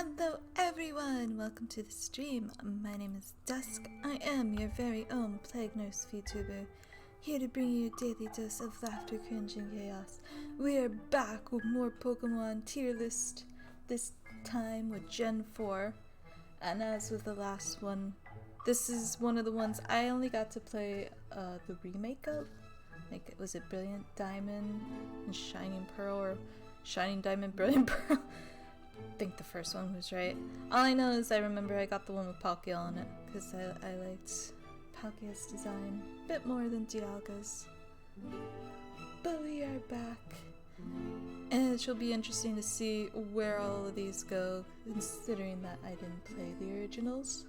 Hello everyone! Welcome to the stream. My name is Dusk. I am your very own Plague Nurse VTuber, here to bring you a daily dose of laughter, cringe, and chaos. We are back with more Pokemon tier list, this time with Gen 4. And as with the last one, this is one of the ones I only got to play the remake of. Like, was it Brilliant Diamond and Shining Pearl, or Shining Diamond, Brilliant Pearl? I think the first one was right. All I know is I remember I got the one with Palkia on it, because I liked Palkia's design a bit more than Dialga's. But we are back, and it shall be interesting to see where all of these go, considering that I didn't play the originals.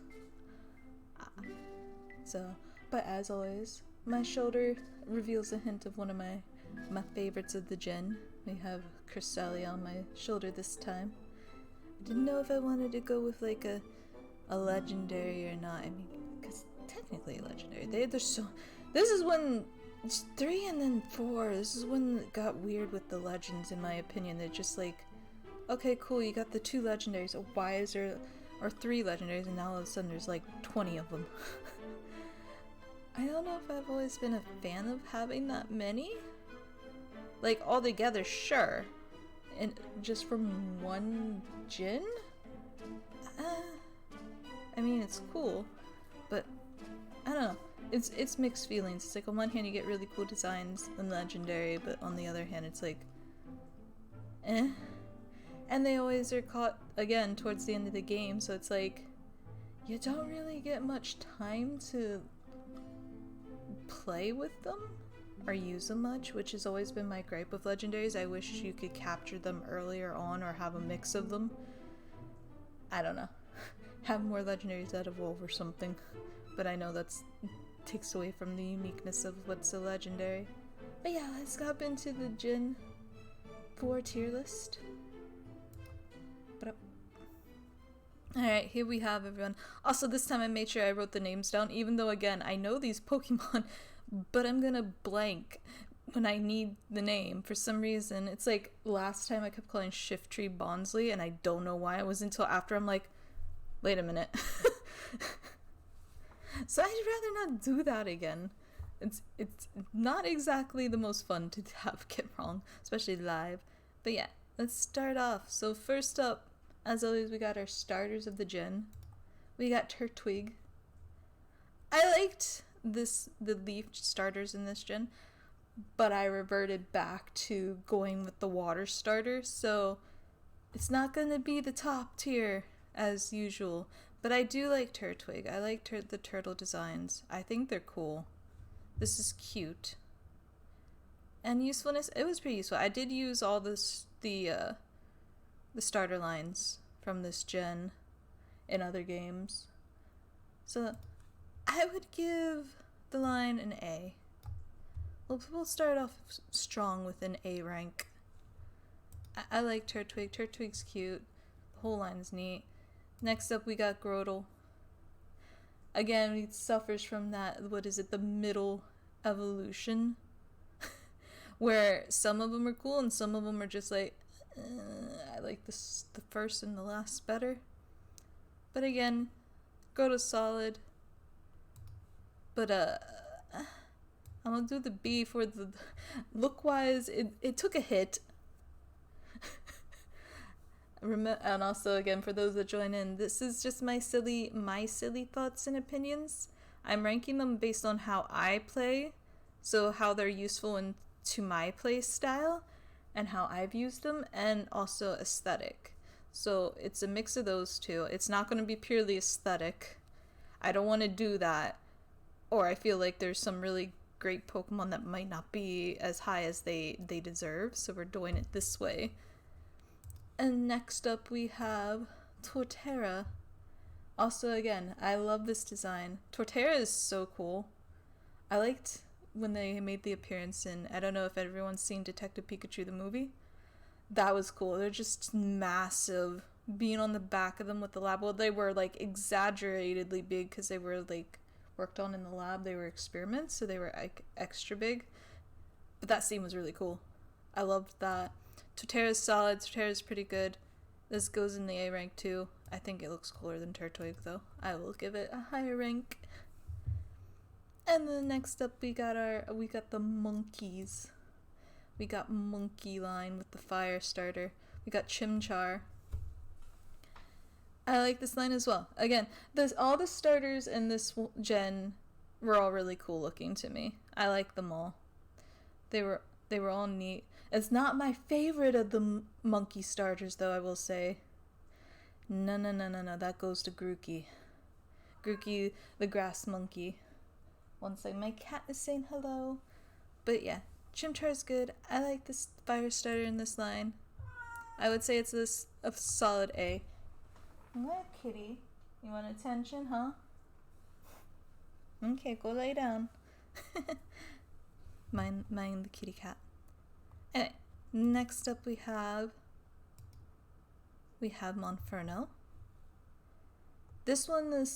But as always, my shoulder reveals a hint of one of my favorites of the gen. We have Cresselia on my shoulder this time. I didn't know if I wanted to go with like a legendary or not. I mean, because technically legendary. There's so. This is when it's 3 and then 4. This is when it got weird with the legends, in my opinion. They're just like, okay, cool, you got the 2 legendaries. Why is there, or 3 legendaries, and now all of a sudden there's like 20 of them. I don't know if I've always been a fan of having that many. Like, all together, sure. And just from one gen? I mean, it's cool, but I don't know. It's mixed feelings. It's like, on one hand you get really cool designs and legendary, but on the other hand it's like, eh. And they always are caught, again, towards the end of the game, so it's like, you don't really get much time to play with them or use them much, which has always been my gripe with legendaries. I wish you could capture them earlier on or have a mix of them. I don't know. Have more legendaries out of Evolve or something. But I know that's takes away from the uniqueness of what's a legendary. But yeah, let's hop into the Gen 4 tier list. Alright, here we have everyone. Also, this time I made sure I wrote the names down, even though, again, I know these Pokemon, but I'm gonna blank when I need the name. For some reason, it's like last time I kept calling Shiftry Bonsly, and I don't know why. It was until after I'm like, wait a minute. So I'd rather not do that again. It's not exactly the most fun to have get wrong, especially live. But yeah, let's start off. So first up, as always, we got our starters of the gen. We got Turtwig. I liked the leaf starters in this gen, but I reverted back to going with the water starter, so it's not gonna be the top tier as usual. But I do like Turtwig. I like the turtle designs. I think they're cool. This is cute. And usefulness, it was pretty useful. I did use all the starter lines from this gen in other games. So I would give the line an A. We'll start off strong with an A rank. I like Turtwig. Turtwig's cute. The whole line's neat. Next up we got Grotle. Again, he suffers from that, what is it, the middle evolution. Where some of them are cool and some of them are just like, I like the first and the last better. But again, Grotle's solid. But I'm gonna do the B for the look-wise. It took a hit. And also, again, for those that join in, this is just my silly thoughts and opinions. I'm ranking them based on how I play, so how they're useful to my play style, and how I've used them, and also aesthetic. So it's a mix of those two. It's not going to be purely aesthetic. I don't want to do that. Or I feel like there's some really great Pokemon that might not be as high as they deserve, so we're doing it this way. And next up we have Torterra. Also, again, I love this design. Torterra is so cool. I liked when they made the appearance in, I don't know if everyone's seen Detective Pikachu the movie. That was cool. They're just massive. Being on the back of them with the lab. Well, they were like exaggeratedly big because they were like worked on in the lab. They were experiments, so they were like extra big. But that scene was really cool. I loved that. Torterra's solid. Torterra's pretty good. This goes in the A rank too. I think it looks cooler than Turtwig though. I will give it a higher rank. And then next up we got the monkeys. We got Monkey Line with the fire starter. We got Chimchar. I like this line as well. Again, all the starters in this gen were all really cool looking to me. I like them all. They were all neat. It's not my favorite of the monkey starters though, I will say. No, that goes to Grookey. Grookey, the grass monkey. One second, my cat is saying hello. But yeah, Chimchar's good. I like this fire starter in this line. I would say it's a solid A. What, kitty? You want attention, huh? Okay, go lay down. mind the kitty cat. Anyway, next up we have Monferno. This one, the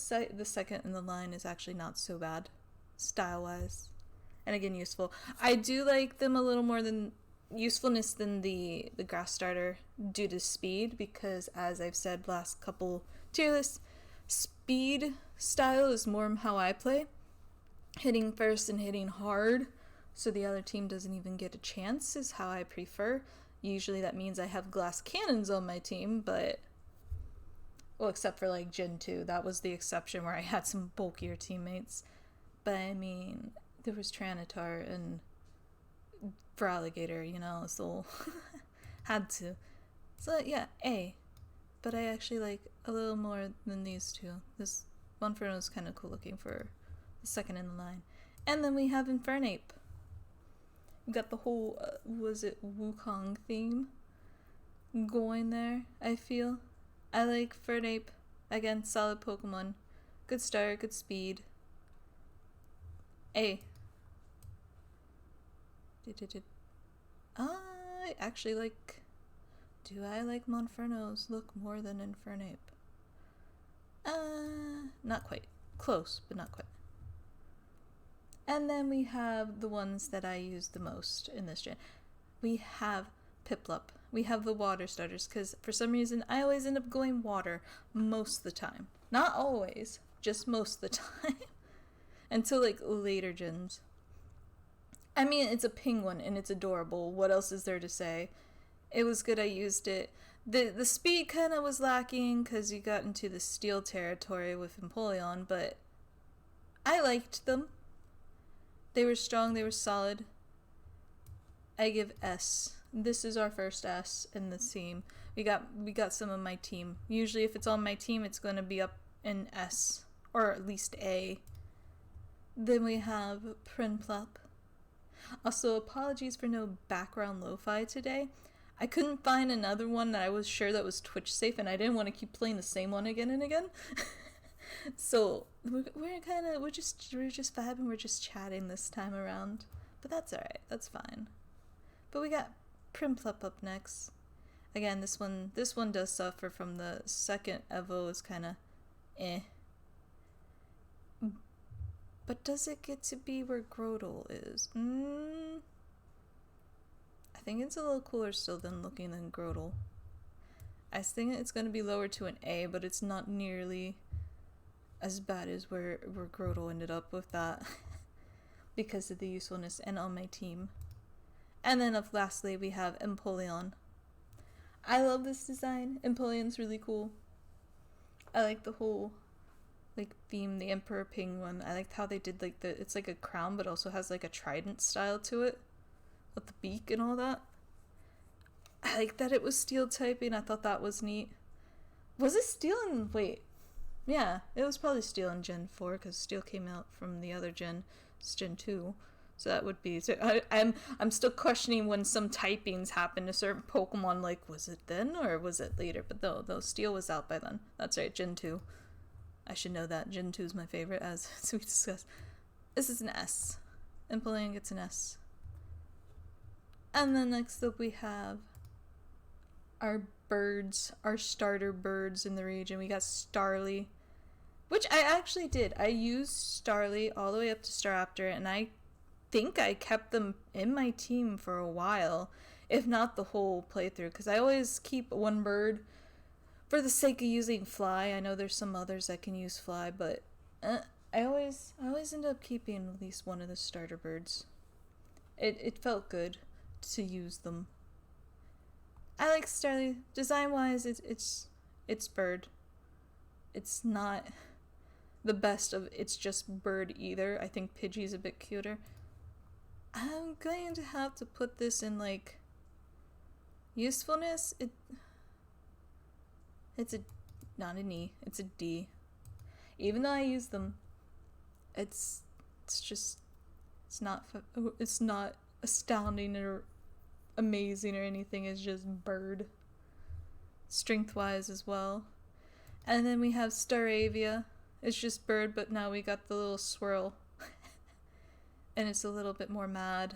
second in the line, is actually not so bad, style-wise. And again, useful. I do like them a little more than usefulness than the grass starter due to speed, because as I've said last couple tier lists, speed style is more how I play. Hitting first and hitting hard so the other team doesn't even get a chance is how I prefer. Usually that means I have glass cannons on my team, but well, except for like Gen 2, that was the exception where I had some bulkier teammates. But I mean, there was Tranitar and Feraligatr, you know, so had to. So yeah, A. But I actually like a little more than these two. This Monferno is kind of cool looking for the second in the line. And then we have Infernape. We got the whole, was it Wukong theme going there, I feel. I like Fernape. Again, solid Pokemon. Good start, good speed. A. I actually like... Do I like Monferno's look more than Infernape? Not quite. Close, but not quite. And then we have the ones that I use the most in this gen. We have Piplup. We have the water starters, because for some reason I always end up going water most of the time. Not always, just most of the time. Until like later gens. I mean, it's a penguin and it's adorable. What else is there to say? It was good, I used it. The speed kind of was lacking because you got into the steel territory with Empoleon, but I liked them. They were strong, they were solid. I give S. This is our first S in the team. We got some of my team. Usually if it's on my team, it's going to be up in S, or at least A. Then we have Prinplup. Also, apologies for no background lo-fi today. I couldn't find another one that I was sure that was Twitch safe, and I didn't want to keep playing the same one again and again. So we're just vibing, we're just chatting this time around. But that's alright, that's fine. But we got Prinplup up next. Again, this one does suffer from the second Evo is kinda eh. But does it get to be where Grotle is? I think it's a little cooler still than looking than Grotle. I think it's going to be lower to an A, but it's not nearly as bad as where Grotle ended up with that. Because of the usefulness and on my team. And then lastly we have Empoleon. I love this design. Empoleon's really cool. I like the whole like theme, the Emperor Penguin. I liked how they did like it's like a crown but also has like a trident style to it with the beak and all that. I like that it was steel typing. I thought that was neat. Was it steel in wait, yeah, it was probably steel in Gen 4 because steel came out from the other gen. It's Gen 2, so that would be, so I'm still questioning when some typings happened to certain Pokemon, like was it then or was it later? But though steel was out by then. That's right, Gen 2. I should know that. Gen 2 is my favorite, as we discussed. This is an S. Empoleon gets an S. And then next up we have our birds, our starter birds in the region. We got Starly, which I actually did. I used Starly all the way up to Staraptor, and I think I kept them in my team for a while, if not the whole playthrough, because I always keep one bird for the sake of using fly. I know there's some others that can use fly, but I always end up keeping at least one of the starter birds. It felt good to use them. I like Starly. Design wise, it's bird. It's not the best of it's just bird either. I think Pidgey's a bit cuter. I'm going to have to put this in like usefulness. It's a not an E. It's a D. Even though I use them, it's just it's not astounding or amazing or anything. It's just bird. Strength wise as well. And then we have Staravia. It's just bird, but now we got the little swirl. And it's a little bit more mad.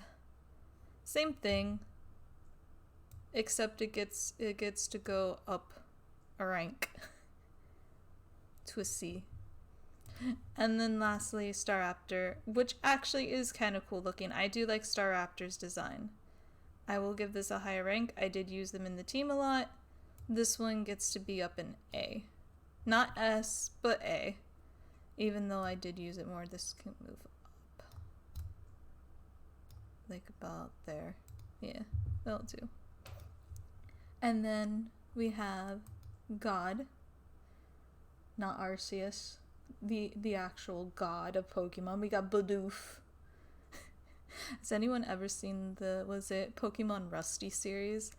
Same thing. Except it gets to go up a rank. To a C. And then lastly, Staraptor, which actually is kind of cool looking. I do like Staraptor's design. I will give this a higher rank. I did use them in the team a lot. This one gets to be up in A. Not S, but A. Even though I did use it more, this can move up. Like about there. Yeah, that'll do. And then we have God. Not Arceus. The actual god of Pokemon. We got Bidoof. Has anyone ever seen was it Pokemon Rusty series?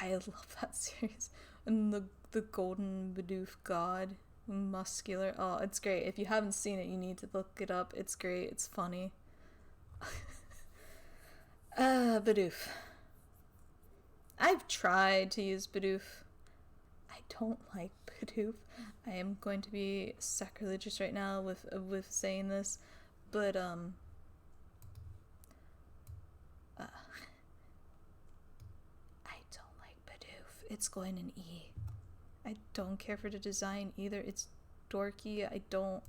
I love that series. And the golden Bidoof god. Muscular. Oh, it's great. If you haven't seen it, you need to look it up. It's great. It's funny. Bidoof. I've tried to use Bidoof. I don't like Bidoof. I am going to be sacrilegious right now with saying this, but I don't like Bidoof. It's going in E. I don't care for the design either. It's dorky. I don't.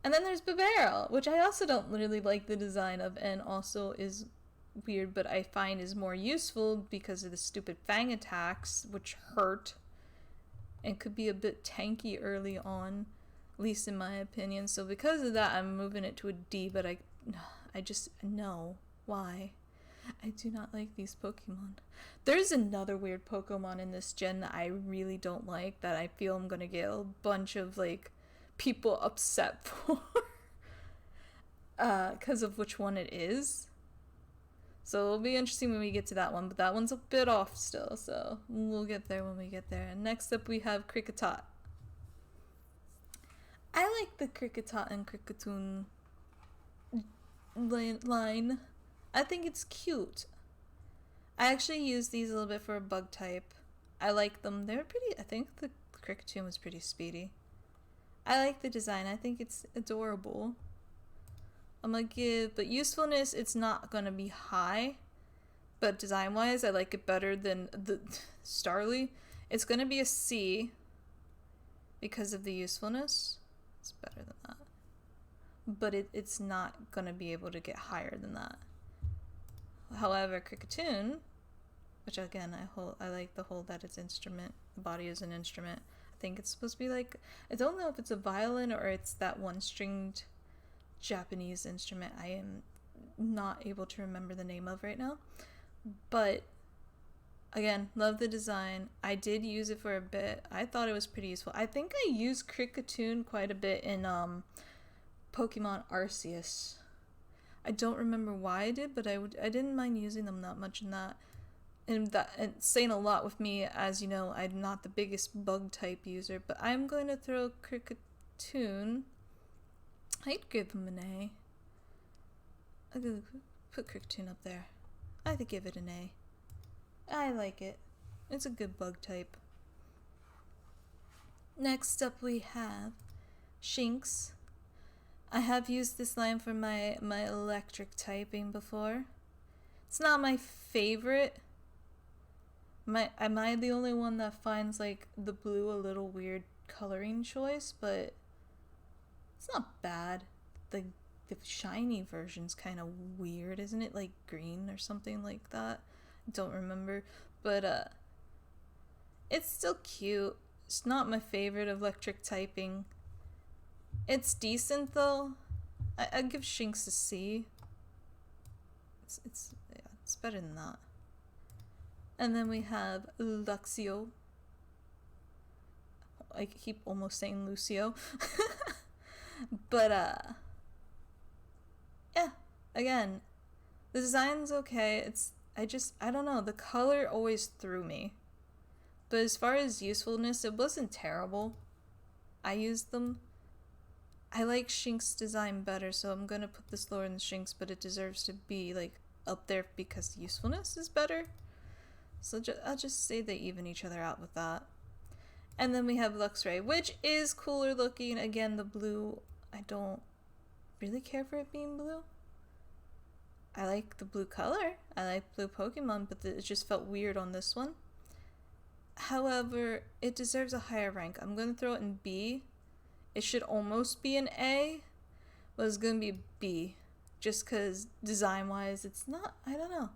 And then there's Bibarel, which I also don't really like the design of, and also is weird, but I find is more useful because of the stupid fang attacks, which hurt and could be a bit tanky early on, at least in my opinion. So because of that, I'm moving it to a D, but I just, no. Why? I do not like these Pokemon. There's another weird Pokemon in this gen that I really don't like, that I feel I'm gonna get a bunch of, like, people upset for. Because of which one it is. So it'll be interesting when we get to that one, but that one's a bit off still, so we'll get there when we get there. And next up we have Kricketot. I like the Kricketot and Kricketune line. I think it's cute. I actually use these a little bit for a bug type. I like them. They're pretty, I think the Kricketune was pretty speedy. I like the design. I think it's adorable. I'm gonna give, but usefulness, it's not gonna be high, but design wise I like it better than the Starly. It's gonna be a C because of the usefulness. It's better than that, but it's not gonna be able to get higher than that. However, Kricketune, which again I like the whole that it's instrument, the body is an instrument. I think it's supposed to be like, I don't know if it's a violin or it's that one stringed Japanese instrument I am not able to remember the name of right now, but again, love the design. I did use it for a bit. I thought it was pretty useful. I think I used Kricketune quite a bit in Pokemon Arceus. I don't remember why I did, but I didn't mind using them that much in that. And saying a lot with me, as you know, I'm not the biggest bug type user, but I'm going to throw Kricketune. I'd give him an A. I'm gonna put Kricketune up there. I'd give it an A. I like it. It's a good bug type. Next up we have Shinx. I have used this line for my electric typing before. It's not my favorite. Am I the only one that finds like the blue a little weird coloring choice? But it's not bad. The shiny version's kind of weird, isn't it? Like green or something like that. Don't remember. But It's still cute. It's not my favorite of electric typing. It's decent though. I'd give Shinx a C. It's better than that. And then we have Luxio. I keep almost saying Lucio. But yeah, again, the design's okay. I don't know, the color always threw me. But as far as usefulness, it wasn't terrible. I used them. I like Shinx design better, so I'm gonna put this lower than Shinx, but it deserves to be like up there because usefulness is better. So I'll just say they even each other out with that. And then we have Luxray, which is cooler looking. Again, the blue, I don't really care for it being blue. I like the blue color. I like blue Pokemon, but it just felt weird on this one. However, it deserves a higher rank. I'm going to throw it in B. It should almost be an A, but it's going to be B. Just because design-wise, it's not, I don't know.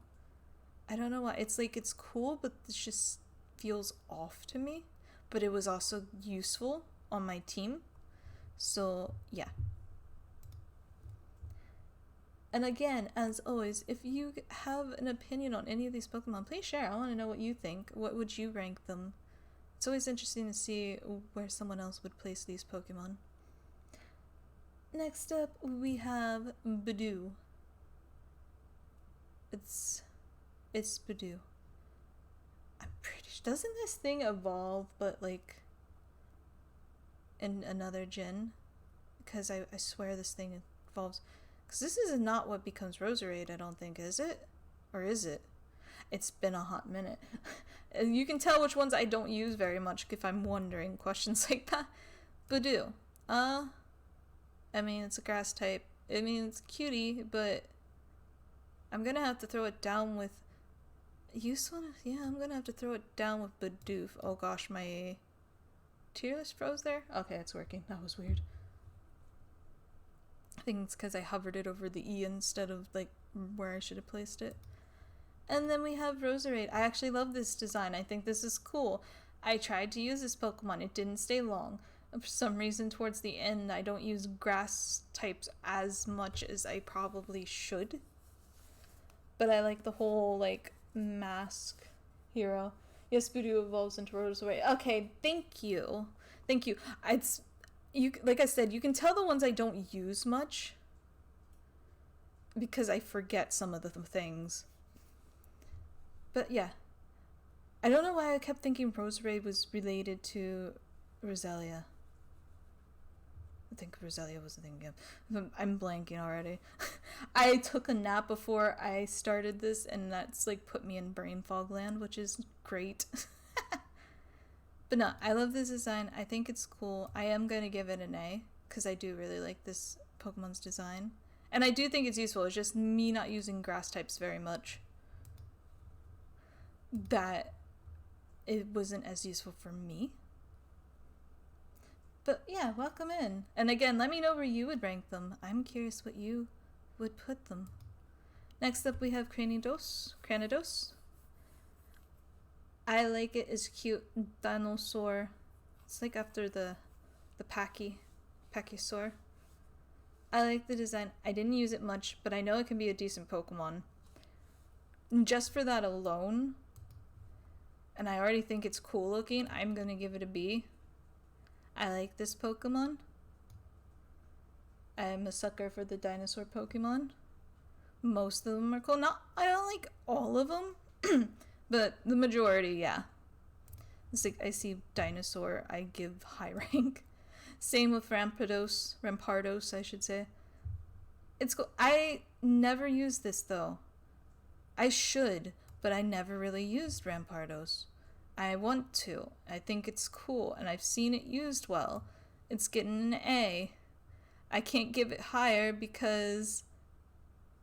I don't know why. It's like, it's cool, but it just feels off to me. But it was also useful on my team. So, yeah. And again, as always, if you have an opinion on any of these Pokemon, please share. I want to know what you think. What would you rank them? It's always interesting to see where someone else would place these Pokemon. Next up, we have Badoo. It's Badoo. I'm pretty sure. Doesn't this thing evolve, but like in another gen? Because I swear this thing evolves. Because this is not what becomes Roserade, I don't think, is it? Or is it? It's been a hot minute. You can tell which ones I don't use very much if I'm wondering questions like that. Badoo. I mean, it's a grass type. I mean, it's cutie, but I'm gonna have to throw it down with... Usefulness? Yeah, I'm gonna have to throw it down with Bidoof. Oh gosh, my tier list froze there? Okay, it's working. That was weird. I think it's because I hovered it over the E instead of like where I should have placed it. And then we have Roserade. I actually love this design. I think this is cool. I tried to use this Pokemon. It didn't stay long. For some reason, towards the end, I don't use grass types as much as I probably should. But I like the whole, like, mask hero. Yes, Badoo evolves into Roserade. Okay, thank you. Thank you. Like I said, you can tell the ones I don't use much because I forget some of the things. But yeah, I don't know why I kept thinking Roserade was related to Roselia. I think Roselia was the thing again. I'm blanking already. I took a nap before I started this, and that's like put me in brain fog land, which is great. But no, I love this design. I think it's cool. I am going to give it an A because I do really like this Pokemon's design. And I do think it's useful. It's just me not using grass types very much that it wasn't as useful for me. But yeah, welcome in. And again, let me know where you would rank them. I'm curious what you would put them. Next up we have Cranidos. I like it. It's cute dinosaur. It's like after the Pachysaur. I like the design. I didn't use it much, but I know it can be a decent Pokemon. And just for that alone, and I already think it's cool looking, I'm gonna give it a B. I like this Pokemon. I'm a sucker for the dinosaur Pokemon. Most of them are cool. I don't like all of them, but the majority, yeah. It's like I see dinosaur, I give high rank. Same with Rampardos, I should say. It's cool. I never use this though. I should, but I never really used Rampardos. I want to. I think it's cool, and I've seen it used well. It's getting an A. I can't give it higher because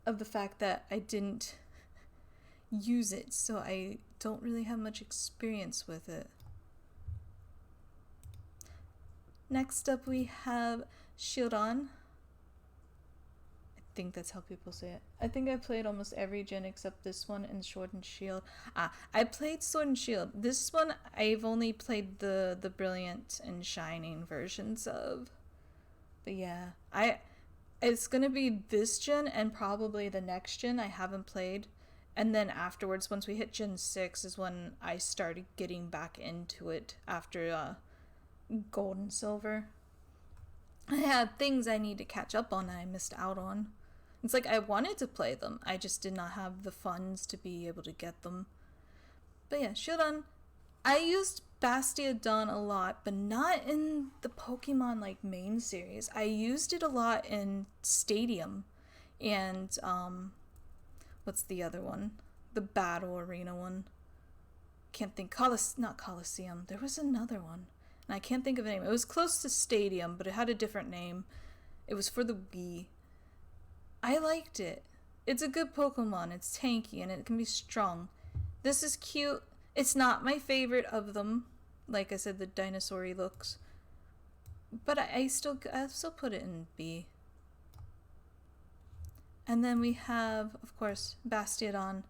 of the fact that I didn't use it, so I don't really have much experience with it. Next up we have Shieldon. think that's how people say it. I think I played almost every gen except this one and Sword and Shield. I played Sword and Shield. This one I've only played the Brilliant and Shining versions of. But yeah, it's gonna be this gen and probably the next gen I haven't played. And then afterwards, once we hit Gen 6 is when I started getting back into it after Gold and Silver. I had things I need to catch up on and I missed out on. It's like I wanted to play them, I just did not have the funds to be able to get them. But yeah, Shieldon. I used Bastiodon a lot, but not in the Pokemon like main series. I used it a lot in Stadium and what's the other one? The Battle Arena one. Can't think. Not Coliseum. There was another one. And I can't think of the name. It was close to Stadium, but it had a different name. It was for the Wii. I liked it. It's a good Pokemon. It's tanky and it can be strong. This is cute. It's not my favorite of them. Like I said, the dinosaur-y looks. But I still put it in B. And then we have, of course, Bastiodon.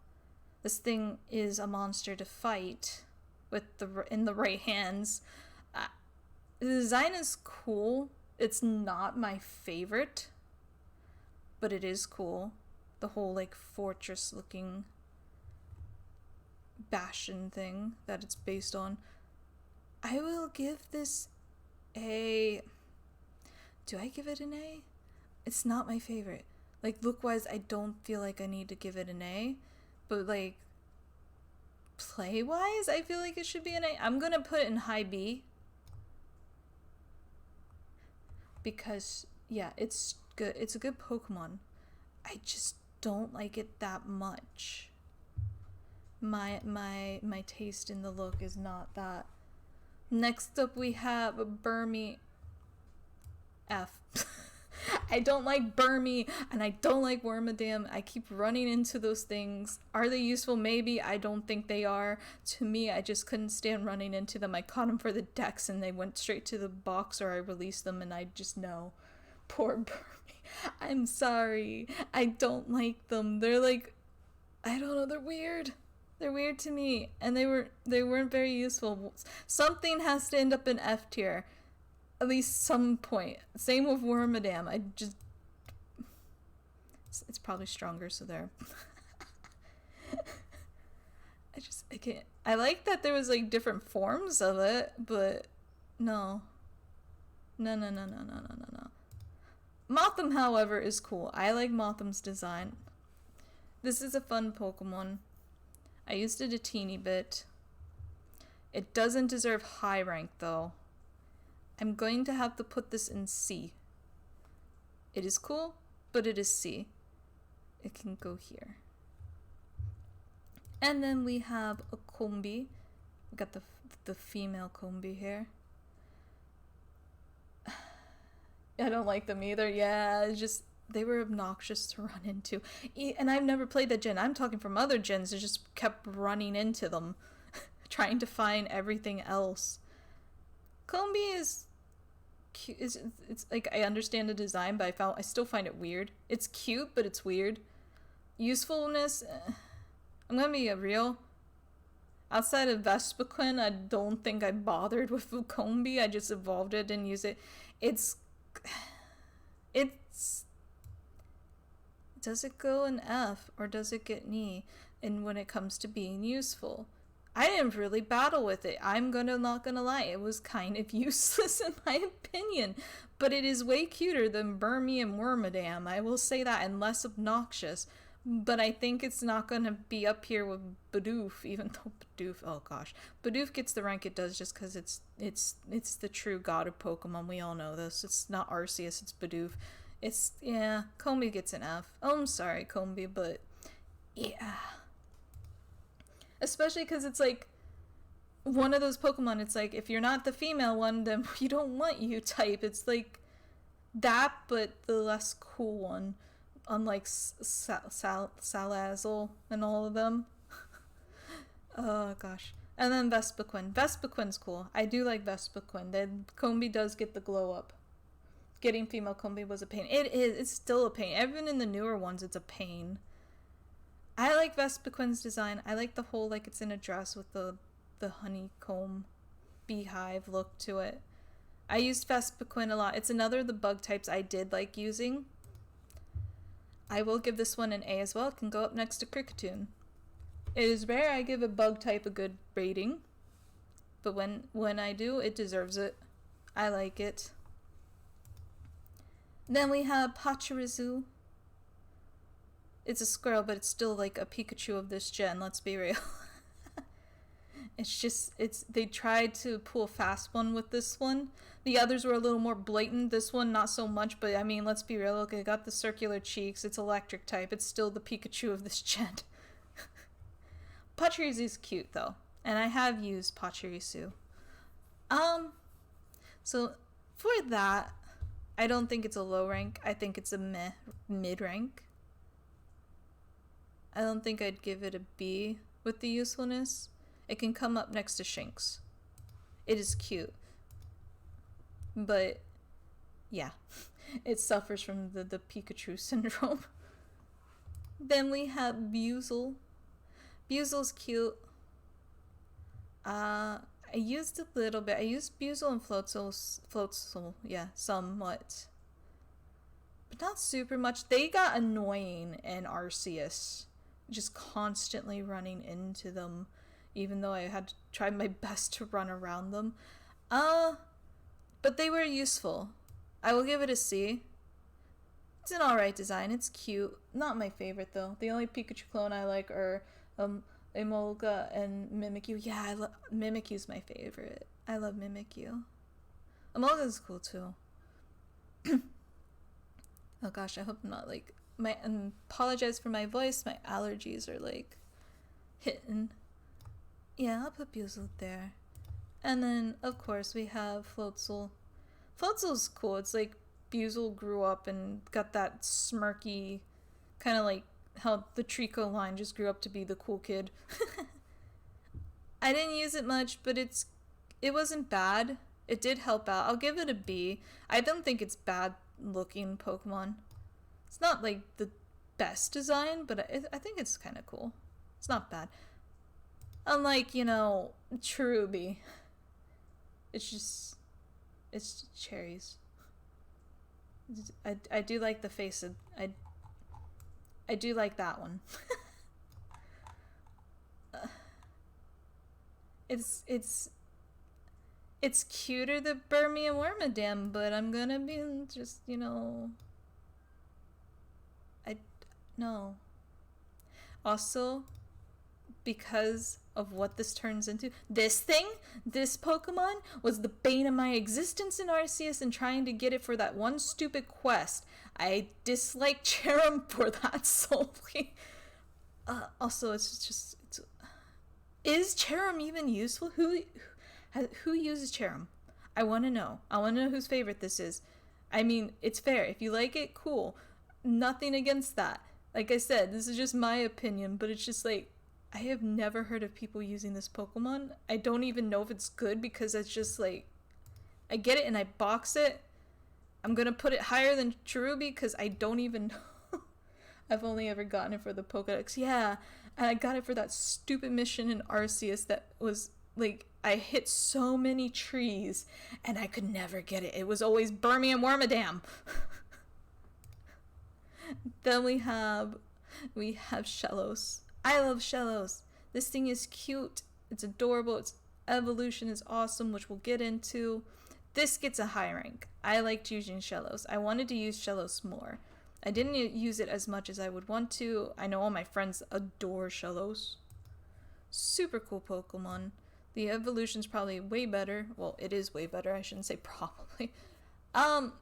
This thing is a monster to fight with in the right hands. The design is cool. It's not my favorite, but it is cool. The whole like fortress-looking bastion thing that it's based on. I will give this a... Do I give it an A? It's not my favorite. Like, look-wise, I don't feel like I need to give it an A. But, like, play-wise, I feel like it should be an A. I'm gonna put it in high B. Because, yeah, it's good. It's a good Pokemon. I just don't like it that much. My taste in the look is not that. Next up, we have a Burmy F. I don't like Burmy, and I don't like Wormadam. I keep running into those things. Are they useful? Maybe. I don't think they are. To me, I just couldn't stand running into them. I caught them for the dex, and they went straight to the box, or I released them, and I just know. Poor Burmy. I'm sorry. I don't like them. They're like, I don't know, they're weird. They're weird to me, and they weren't very useful. Something has to end up in F tier. At least some point. Same with Wormadam. It's probably stronger, so there. I can't. I like that there was like different forms of it, but no. No. Motham, however, is cool. I like Motham's design. This is a fun Pokemon. I used it a teeny bit. It doesn't deserve high rank, though. I'm going to have to put this in C. It is cool, but it is C. It can go here. And then we have a Combi. We got the female Combi here. I don't like them either. Yeah, it's just they were obnoxious to run into. And I've never played that gen. I'm talking from other gens. I just kept running into them, trying to find everything else. Combi is cute. It's like, I understand the design, but I still find it weird. It's cute, but it's weird. Usefulness, I'm gonna be real. Outside of Vespiquen, I don't think I bothered with Combi. I just evolved it and used it. It's does it go in F or does it get an E? And when it comes to being useful, I didn't really battle with it. Not gonna lie, it was kind of useless in my opinion. But it is way cuter than Burmy and Wormadam. I will say that, and less obnoxious. But I think it's not gonna be up here with Bidoof, even though Bidoof gets the rank it does just because it's the true god of Pokemon. We all know this. It's not Arceus, it's Bidoof. Combi gets an F. Oh, I'm sorry, Combi, but yeah. Especially because it's like one of those Pokemon, it's like, if you're not the female one, then we don't want you type. It's like that, but the less cool one. Unlike Salazzle and all of them. Oh gosh. And then Vespiquen. Vespiquen's cool. I do like Vespiquen. The Combi does get the glow up. getting female Combi was a pain. It is. It's still a pain. Even in the newer ones, it's a pain. I like Vespiquen's design. I like the whole, like, it's in a dress with the honeycomb beehive look to it. I used Vespiquen a lot. It's another of the bug types I did like using. I will give this one an A as well. It can go up next to Kricketune. It is rare I give a bug type a good rating, but when I do, it deserves it. I like it. Then we have Pachirisu. It's a squirrel, but it's still like a Pikachu of this gen, let's be real. They tried to pull a fast one with this one. The others were a little more blatant. This one, not so much, but I mean, let's be real. Look, it got the circular cheeks. It's electric type. It's still the Pikachu of this gen. Pachirisu is cute, though. And I have used Pachirisu. So, for that, I don't think it's a low rank. I think it's a mid rank. I don't think I'd give it a B with the usefulness. It can come up next to Shinx. It is cute. But, yeah. It suffers from the Pikachu syndrome. Then we have Buizel. Buizel's cute. I used a little bit. I used Buizel and Floatzel, yeah, somewhat. But not super much. They got annoying in Arceus. Just constantly running into them. Even though I had to try my best to run around them. But they were useful. I will give it a C. It's an alright design. It's cute. Not my favorite, though. The only Pikachu clone I like are Emolga and Mimikyu. Yeah, Mimikyu's my favorite. I love Mimikyu. Emolga's cool, too. Oh gosh, I hope I'm not, like... apologize for my voice. My allergies are, like, hitting. Yeah, I'll put Buizel there. And then, of course, we have Floatzel. Floatzel's cool. It's like Buizel grew up and got that smirky, kind of like how the Trico line just grew up to be the cool kid. I didn't use it much, but it wasn't bad. It did help out. I'll give it a B. I don't think it's bad looking Pokemon. It's not like the best design, but I think it's kind of cool. It's not bad. Unlike, Cherubi. It's cherries. I do like the face of... I do like that one. It's cuter than Burmy and Wormadam, but I'm gonna be just, no. Also, because of what this turns into, this Pokemon was the bane of my existence in Arceus and trying to get it for that one stupid quest. I dislike Cherim for that solely. Also, is Cherim even useful? Who uses Cherim? I want to know. I want to know whose favorite this is. I mean, it's fair. If you like it, cool. Nothing against that. Like I said, this is just my opinion, but it's just like, I have never heard of people using this Pokemon. I don't even know if it's good because it's just like, I get it and I box it. I'm gonna put it higher than Cherubi because I don't even know. I've only ever gotten it for the Pokedex. Yeah, and I got it for that stupid mission in Arceus that was like, I hit so many trees and I could never get it. It was always Burmy and Wormadam. Then we have Shellos. I love Shellos. This thing is cute. It's adorable. Its evolution is awesome, which we'll get into. This gets a high rank. I liked using Shellos. I wanted to use Shellos more. I didn't use it as much as I would want to. I know all my friends adore Shellos. Super cool Pokemon. The evolution's probably way better. Well, it is way better. I shouldn't say probably.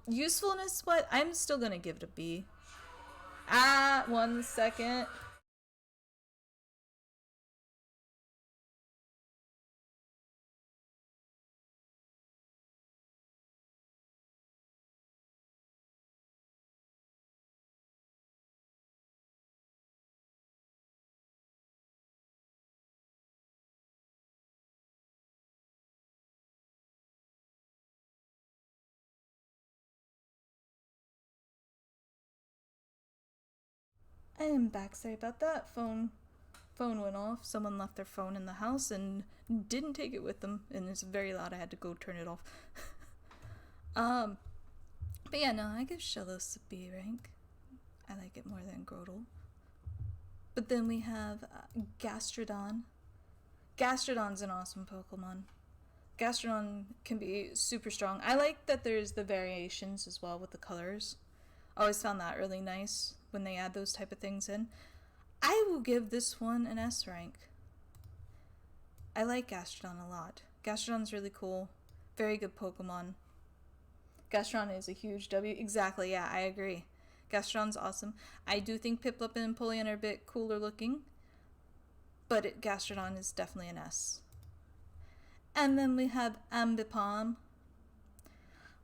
Usefulness, what? I'm still gonna give it a B. 1 second. I am back. Sorry about that. Phone went off. Someone left their phone in the house and didn't take it with them, and it's very loud. I had to go turn it off. But yeah, no, I give Shellos a B rank. I like it more than Grotle. But then we have Gastrodon. Gastrodon's an awesome Pokemon. Gastrodon can be super strong. I like that there's the variations as well with the colors. I always found that really nice when they add those type of things in. I will give this one an S rank. I like Gastrodon a lot. Gastrodon's really cool. Very good Pokemon. Gastrodon is a huge W. Exactly, yeah, I agree. Gastrodon's awesome. I do think Piplup and Empoleon are a bit cooler looking, but Gastrodon is definitely an S. And then we have Ambipom.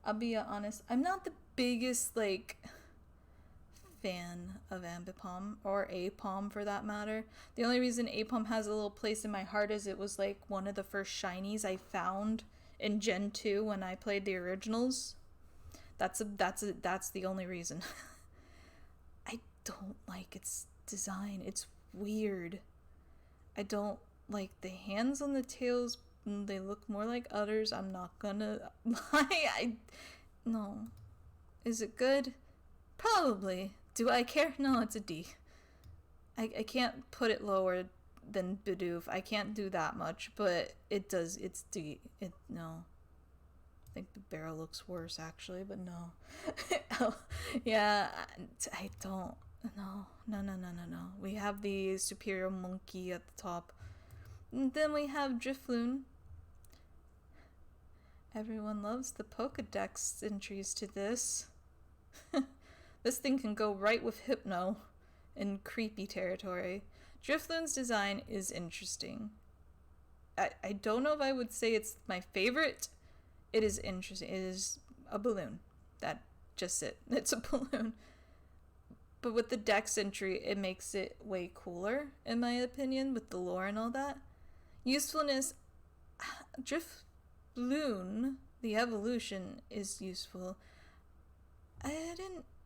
I'll be honest, I'm not the biggest, fan of Ambipom, or Apom for that matter. The only reason Apom has a little place in my heart is it was, one of the first shinies I found in Gen 2 when I played the originals. That's the only reason. I don't like its design. It's weird. I don't like the hands on the tails. They look more like others. I'm not gonna lie. No. Is it good? Probably. Do I care? No, it's a D. I can't put it lower than Bidoof. I can't do that much, but it does. It's D. No. I think the barrel looks worse, actually, but no. Oh, yeah, I don't. No. We have the superior monkey at the top. And then we have Drifloon. Everyone loves the Pokedex entries to this. This thing can go right with Hypno in creepy territory. Drifloon's design is interesting. I don't know if I would say it's my favorite. It is interesting. It is a balloon. That's just it. It's a balloon. But with the Dex entry, it makes it way cooler, in my opinion, with the lore and all that. Usefulness, Drifloon, the evolution, is useful.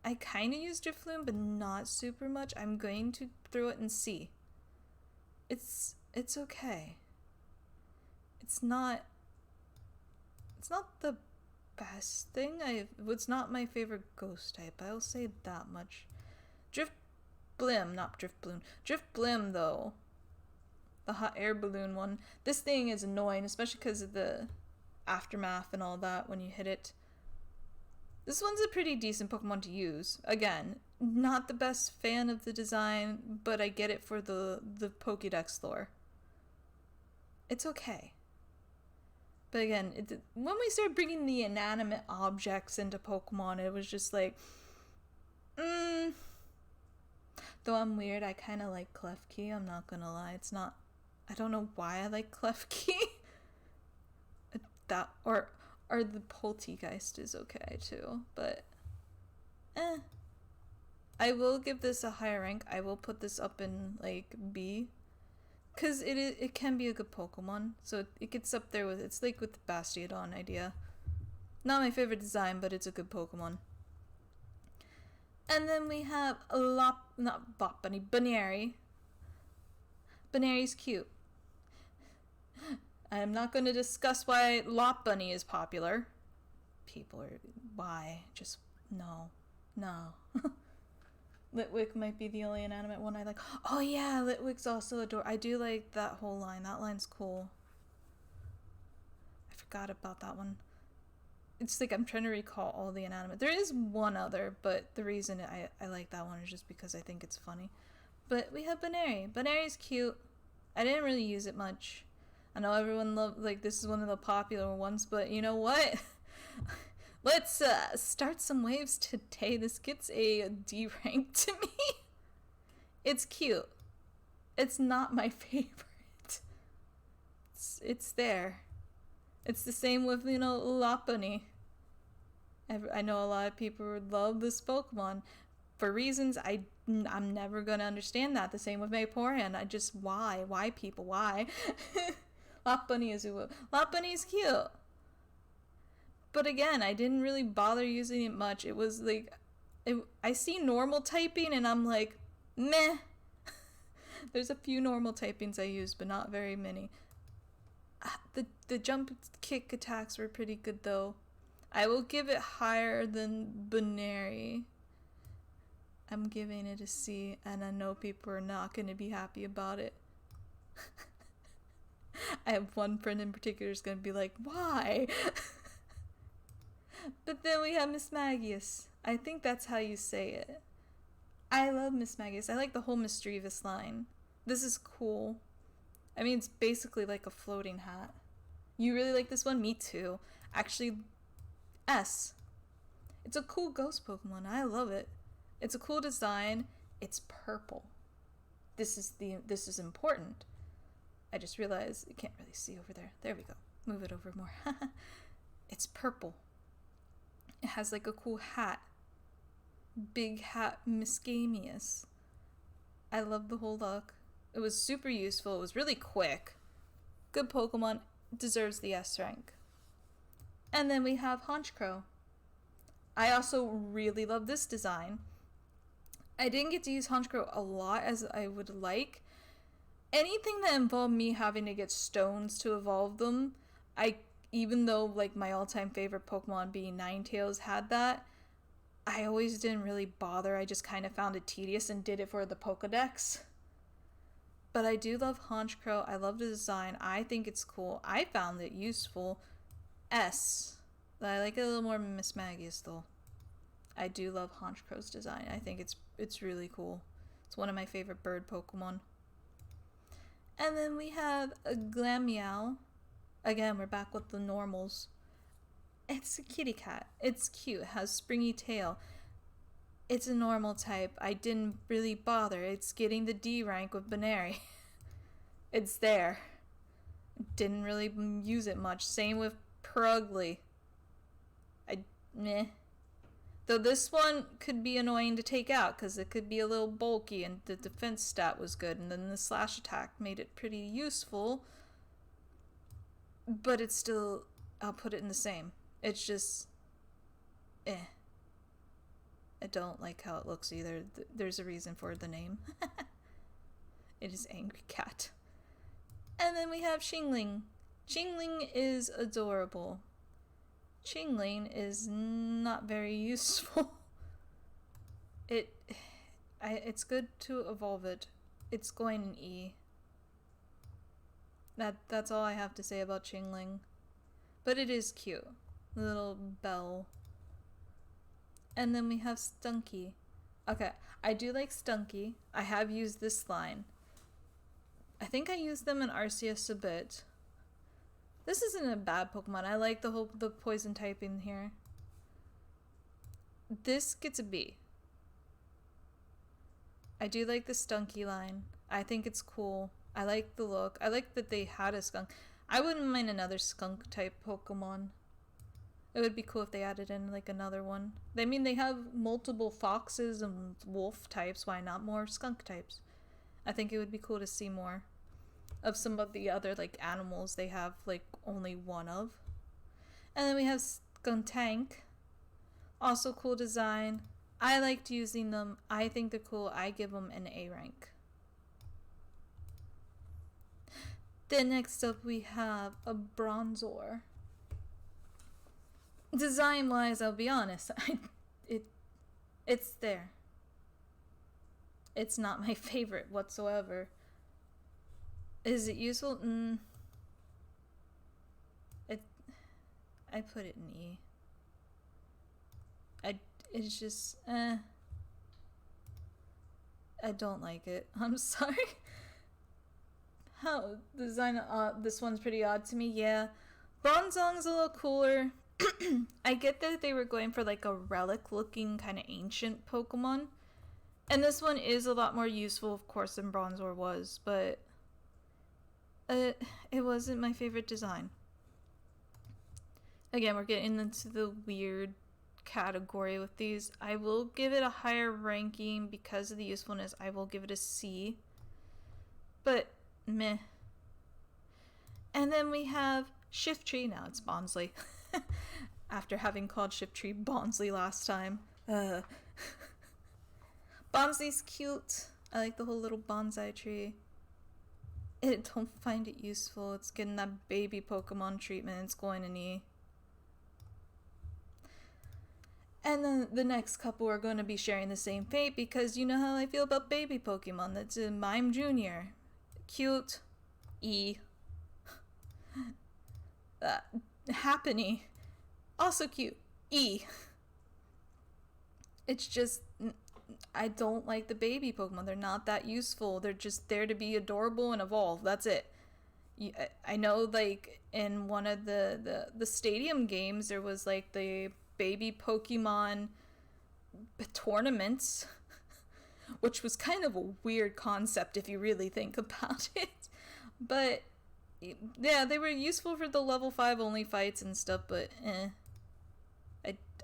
I kind of used Drifloon, but not super much. I'm going to throw it in C. It's okay. It's not the best thing. It's not my favorite ghost type. I'll say that much. Drifblim, though. The hot air balloon one. This thing is annoying, especially because of the aftermath and all that when you hit it. This one's a pretty decent Pokemon to use. Again, not the best fan of the design, but I get it for the Pokédex lore. It's okay. But again, when we started bringing the inanimate objects into Pokemon, it was just like, Though I'm weird, I kind of like Klefki, I'm not gonna lie. I don't know why I like Klefki. Or the Poltegeist is okay too, but I will give this a higher rank. I will put this up in B, because it can be a good Pokemon, so it gets up there with, it's with the Bastiodon idea. Not my favorite design, but it's a good Pokemon. And then we have Baneri. Baneri's cute. I am not going to discuss why Lopunny is popular. Why? Just, no. Litwick might be the only inanimate one I like. Oh yeah, Litwick's also adorable. I do like that whole line. That line's cool. I forgot about that one. It's I'm trying to recall all the inanimate. There is one other, but the reason I like that one is just because I think it's funny. But we have Baneri. Baneri's cute. I didn't really use it much. I know everyone this is one of the popular ones, but you know what? Let's start some waves today. This gets a D rank to me. It's cute. It's not my favorite. It's there. It's the same with, Lopunny. I know a lot of people would love this Pokemon for reasons I'm never gonna understand that. The same with Vaporeon. Why people? Why? Lopunny is cute. But again, I didn't really bother using it much. It was I see normal typing and I'm like, Meh. There's a few normal typings I use, but not very many. The jump kick attacks were pretty good though. I will give it higher than Binary. I'm giving it a C, and I know people are not going to be happy about it. I have one friend in particular who's going to be like, why? But then we have Miss Magius. I think that's how you say it. I love Miss Magius. I like the whole mischievous line. This is cool. I mean, it's basically like a floating hat. You really like this one? Me too. Actually, S. It's a cool ghost Pokemon. I love it. It's a cool design. It's purple. This is important. I just realized you can't really see over there. There we go. Move it over more. It's purple. It has like a cool hat. Big hat Miscamius. I love the whole look. It was super useful. It was really quick. Good Pokemon. Deserves the S rank. And then we have Honchkrow. I also really love this design. I didn't get to use Honchkrow a lot as I would like. Anything that involved me having to get stones to evolve them, even though like my all-time favorite Pokemon being Ninetales had that, I always didn't really bother. I just kind of found it tedious and did it for the Pokedex. But I do love Honchkrow. I love the design. I think it's cool. I found it useful. S. I like it a little more Miss Magius though. I do love Honchkrow's design. I think it's really cool. It's one of my favorite bird Pokemon. And then we have a Glameow. Again, we're back with the normals. It's a kitty cat. It's cute. It has springy tail. It's a normal type. I didn't really bother. It's getting the D rank with Binary. It's there. Didn't really use it much. Same with Purugly. Meh. Though this one could be annoying to take out because it could be a little bulky and the defense stat was good, and then the slash attack made it pretty useful. But it's still, I'll put it in the same. It's just, I don't like how it looks either. There's a reason for the name. It is Angry Cat. And then we have Chingling. Chingling is adorable. Chingling is not very useful. It's good to evolve it. It's going in E. That's all I have to say about Chingling. But it is cute. Little bell. And then we have Stunky. Okay, I do like Stunky. I have used this line. I think I used them in Arceus a bit. This isn't a bad Pokemon. I like the poison typing here. This gets a B. I do like the Stunky line. I think it's cool. I like the look. I like that they had a skunk. I wouldn't mind another skunk type Pokemon. It would be cool if they added in like another one. I mean, they have multiple foxes and wolf types. Why not more skunk types? I think it would be cool to see more of some of the other like animals they have like only one of. And then we have Skuntank. Also cool design. I liked using them. I think they're cool. I give them an A rank. Then next up we have a Bronzor. Design wise, I'll be honest, it's there. It's not my favorite whatsoever. Is it useful? I put it in E. It's just I don't like it. I'm sorry. How design this one's pretty odd to me. Yeah, Bronzong's a little cooler. I get that they were going for like a relic looking kind of ancient Pokemon, and this one is a lot more useful of course than Bronzor was, but it wasn't my favorite design. Again, we're getting into the weird category with these. I will give it a higher ranking because of the usefulness. I will give it a C, but meh. And then we have Shiftry. Now it's Bonsly. After having called Shiftry Bonsly last time. Bonsly's cute. I like the whole little bonsai tree. I don't find it useful. It's getting that baby Pokemon treatment. It's going to knee. And then the next couple are going to be sharing the same fate because you know how I feel about baby Pokemon. That's a Mime Jr. Cute. E. Happiny. Also cute. E. It's just, I don't like the baby Pokemon. They're not that useful. They're just there to be adorable and evolve. That's it. I know, like, in one of the stadium games, there was, like, the baby Pokemon tournaments, which was kind of a weird concept if you really think about it. But, yeah, they were useful for the level 5 only fights and stuff, but,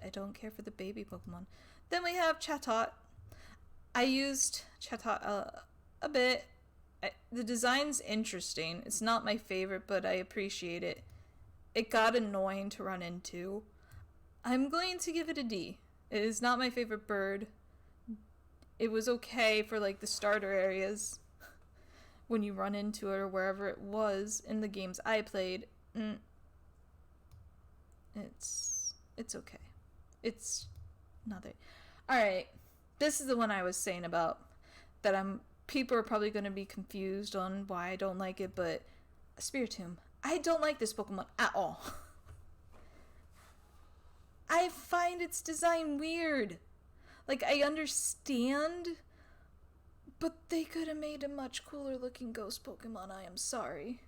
I don't care for the baby Pokemon. Then we have Chatot. I used Chatot a bit. The design's interesting. It's not my favorite, but I appreciate it. It got annoying to run into. I'm going to give it a D. It is not my favorite bird. It was okay for, like, the starter areas when you run into it or wherever it was in the games I played. It's okay. It's not there. Alright, this is the one I was saying about that people are probably going to be confused on why I don't like it, but Spiritomb. I don't like this Pokemon at all. I find its design weird. Like, I understand, but they could have made a much cooler looking ghost Pokemon. I am sorry.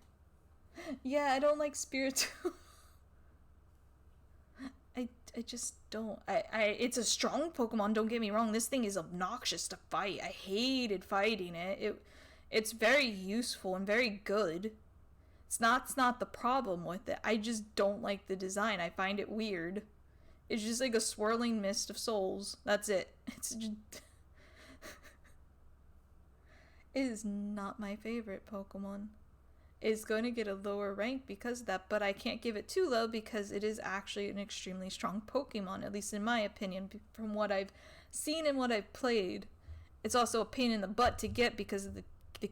Yeah, I don't like Spiritomb. I just don't. It's a strong Pokemon, don't get me wrong. This thing is obnoxious to fight. I hated fighting it. It's very useful and very good. It's not the problem with it. I just don't like the design. I find it weird. It's just like a swirling mist of souls. That's it. It's just it is not my favorite Pokemon. Is going to get a lower rank because of that, but I can't give it too low because it is actually an extremely strong Pokemon, at least in my opinion, from what I've seen and what I've played. It's also a pain in the butt to get because of the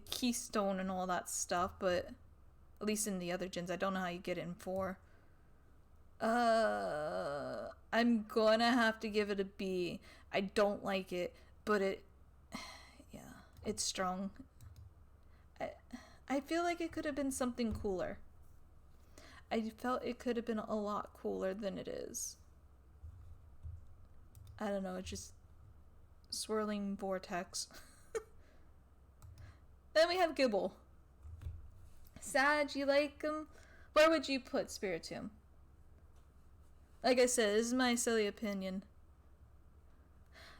keystone and all that stuff, but at least in the other gens, I don't know how you get it in 4. I'm gonna have to give it a B. I don't like it, but yeah, it's strong. I feel like it could have been something cooler. I felt it could have been a lot cooler than it is. I don't know, it's just swirling vortex. Then we have Gibble. Sag, you like him? Where would you put Spiritomb? Like I said, this is my silly opinion.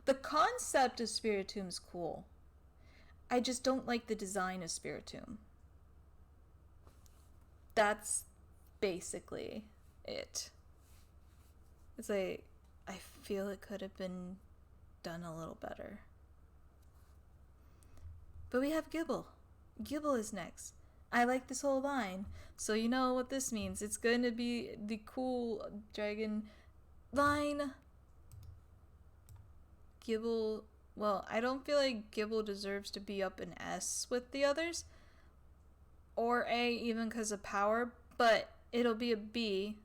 The concept of Spiritomb's cool. I just don't like the design of Spiritomb. That's basically it. It's like, I feel it could have been done a little better. But we have Gibble. Gibble is next. I like this whole line, so you know what this means. It's going to be the cool dragon line. Gibble, well, I don't feel like Gibble deserves to be up an S with the others. Or A, even because of power, but it'll be a B.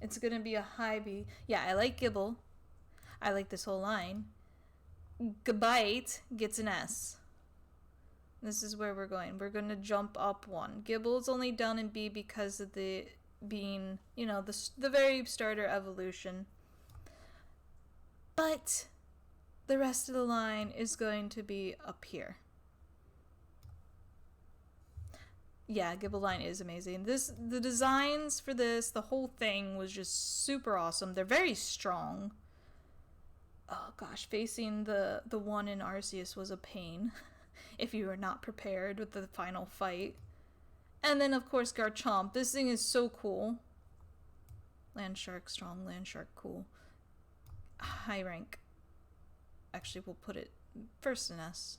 It's gonna be a high B. Yeah, I like Gibble. I like this whole line. Gabite gets an S. This is where we're going. We're gonna jump up 1. Gibble's only down in B because of the being, you know, the very starter evolution. But the rest of the line is going to be up here. Yeah, Gibble line is amazing. The designs for this, the whole thing was just super awesome. They're very strong. Oh gosh, facing the one in Arceus was a pain if you were not prepared with the final fight. And then of course Garchomp. This thing is so cool. Landshark strong, Landshark cool. High rank. Actually, we'll put it first in S.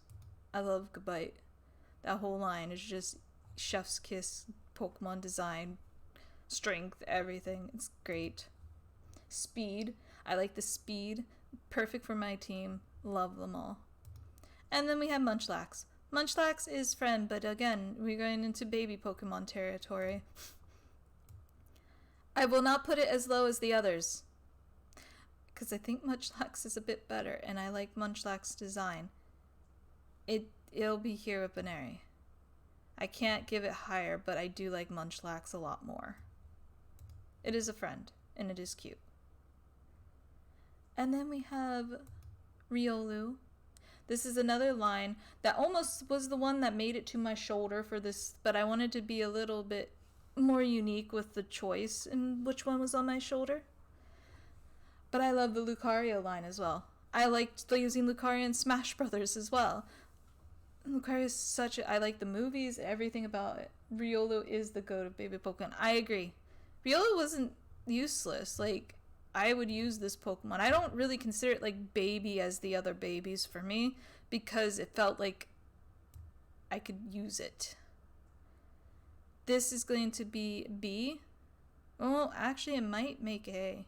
I love Gabite. That whole line is just chef's kiss Pokemon design, strength, everything. It's great. Speed. I like the speed. Perfect for my team. Love them all. And then we have Munchlax. Munchlax is friend, but again, we're going into baby Pokemon territory. I will not put it as low as the others, because I think Munchlax is a bit better, and I like Munchlax's design. It'll be here with Baneri. I can't give it higher, but I do like Munchlax a lot more. It is a friend, and it is cute. And then we have Riolu. This is another line that almost was the one that made it to my shoulder for this, but I wanted to be a little bit more unique with the choice in which one was on my shoulder. But I love the Lucario line as well. I liked using Lucario in Smash Brothers as well. Lucario is such a... I like the movies, everything about it. Riolu is the go-to baby Pokemon. I agree. Riolu wasn't useless. Like, I would use this Pokemon. I don't really consider it like baby as the other babies for me, because it felt like I could use it. This is going to be B. Oh, actually it might make A.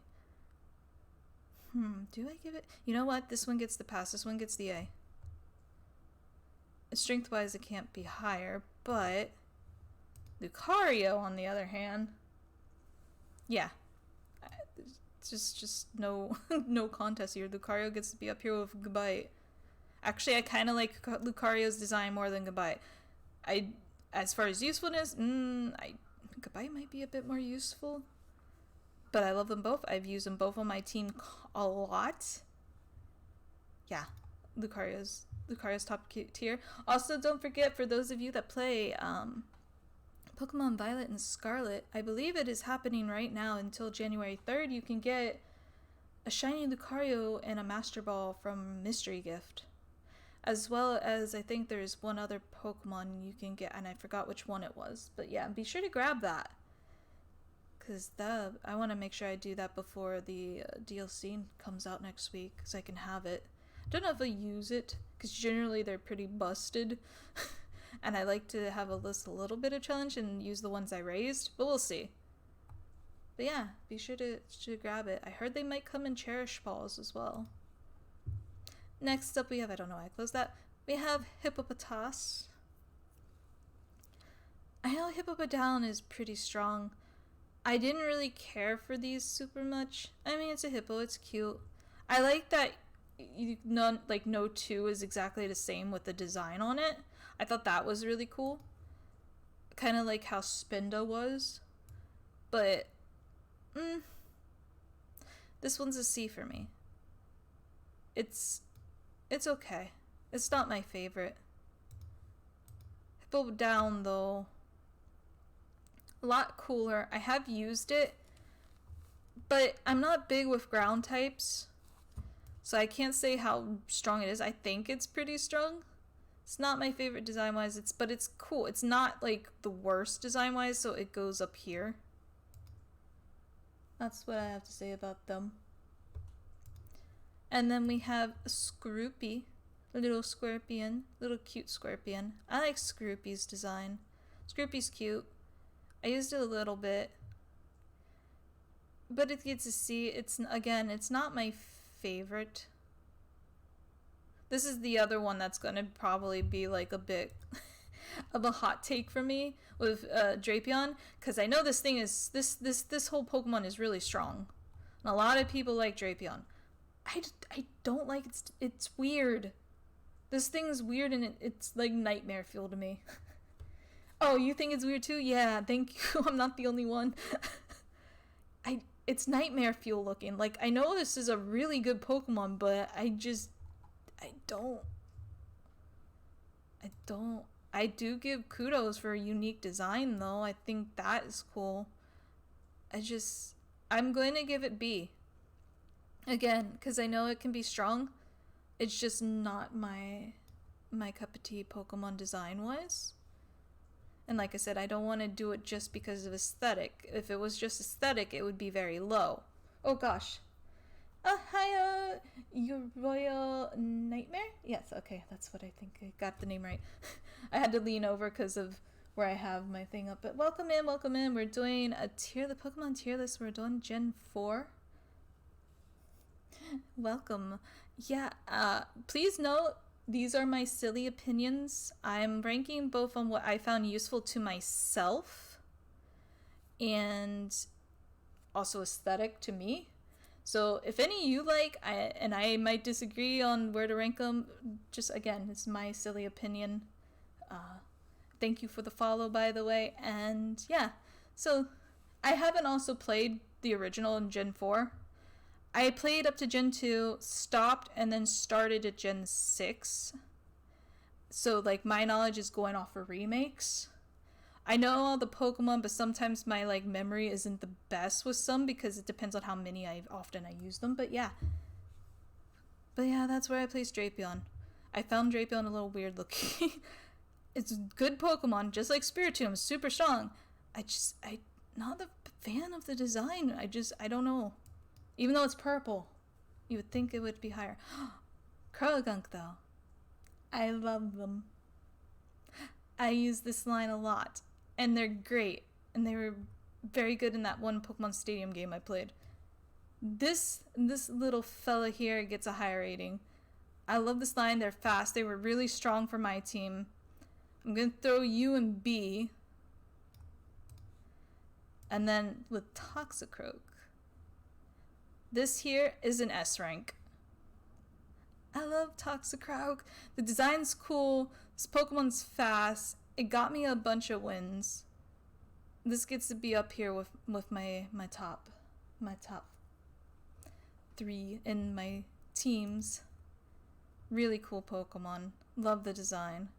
Do I give it... You know what? This one gets the pass. This one gets the A. Strength-wise, it can't be higher, but Lucario, on the other hand, yeah. It's just no no contest here. Lucario gets to be up here with Gabite. Actually, I kind of like Lucario's design more than Gabite. As far as usefulness, Gabite might be a bit more useful, but I love them both. I've used them both on my team a lot. Yeah, Lucario's top tier. Also, don't forget, for those of you that play Pokemon Violet and Scarlet, I believe it is happening right now until January 3rd. You can get a shiny Lucario and a Master Ball from Mystery Gift, as well as I think there's one other Pokemon you can get, and I forgot which one it was. But yeah, be sure to grab that, because I want to make sure I do that before the DLC comes out next week, so I can have it. I don't know if I use it, because generally they're pretty busted. And I like to have a little bit of challenge and use the ones I raised, but we'll see. But yeah, be sure to grab it. I heard they might come in Cherish Balls as well. Next up we have, I don't know why I closed that, we have Hippopotas. I know Hippopotame is pretty strong. I didn't really care for these super much. I mean, it's a hippo, it's cute. I like that no two is exactly the same with the design on it. I thought that was really cool. Kind of like how Spinda was. But, this one's a C for me. It's okay. It's not my favorite. Hippo down, though. A lot cooler. I have used it, but I'm not big with ground types, so I can't say how strong it is. I think it's pretty strong. It's not my favorite design-wise, but it's cool. It's not like the worst design-wise, so it goes up here. That's what I have to say about them. And then we have a Scroopy, a little scorpion, little cute scorpion. I like Scroopy's design. Scroopy's cute. I used it a little bit, but it gets to see. It's not my favorite. This is the other one that's gonna probably be like a bit of a hot take for me with Drapion, because I know this whole Pokemon is really strong, and a lot of people like Drapion. I don't like it. It's weird. This thing's weird, and it's like nightmare fuel to me. Oh, you think it's weird too? Yeah, thank you. I'm not the only one. It's nightmare fuel looking. Like, I know this is a really good Pokemon, but I do give kudos for a unique design, though. I think that is cool. I'm going to give it B. Again, because I know it can be strong. It's just not my cup of tea Pokemon design-wise. And like I said, I don't want to do it just because of aesthetic. If it was just aesthetic, it would be very low. Oh gosh. Hi, your Royal Nightmare? Yes, okay, that's what I think. I got the name right. I had to lean over because of where I have my thing up. But welcome in. We're doing the Pokemon tier list. We're doing Gen 4. Welcome. Yeah, please note, these are my silly opinions. I'm ranking both on what I found useful to myself and also aesthetic to me. So if any you like, and I might disagree on where to rank them, just again, it's my silly opinion. Thank you for the follow, by the way. And yeah, so I haven't also played the original in Gen 4. I played up to Gen 2, stopped, and then started at Gen 6. So, like, my knowledge is going off of remakes. I know all the Pokemon, but sometimes my, like, memory isn't the best with some because it depends on how many often I use them. But yeah, that's where I place Drapion. I found Drapion a little weird looking. It's a good Pokemon, just like Spiritomb, super strong. I'm not a fan of the design. I don't know. Even though it's purple, you would think it would be higher. Krogunk, though. I love them. I use this line a lot, and they're great. And they were very good in that one Pokemon Stadium game I played. This little fella here gets a higher rating. I love this line. They're fast. They were really strong for my team. I'm going to throw U and B. And then with Toxicroak. This here is an S rank. I love Toxicroak. The design's cool. This Pokemon's fast. It got me a bunch of wins. This gets to be up here with my top 3 in my teams. Really cool Pokemon. Love the design.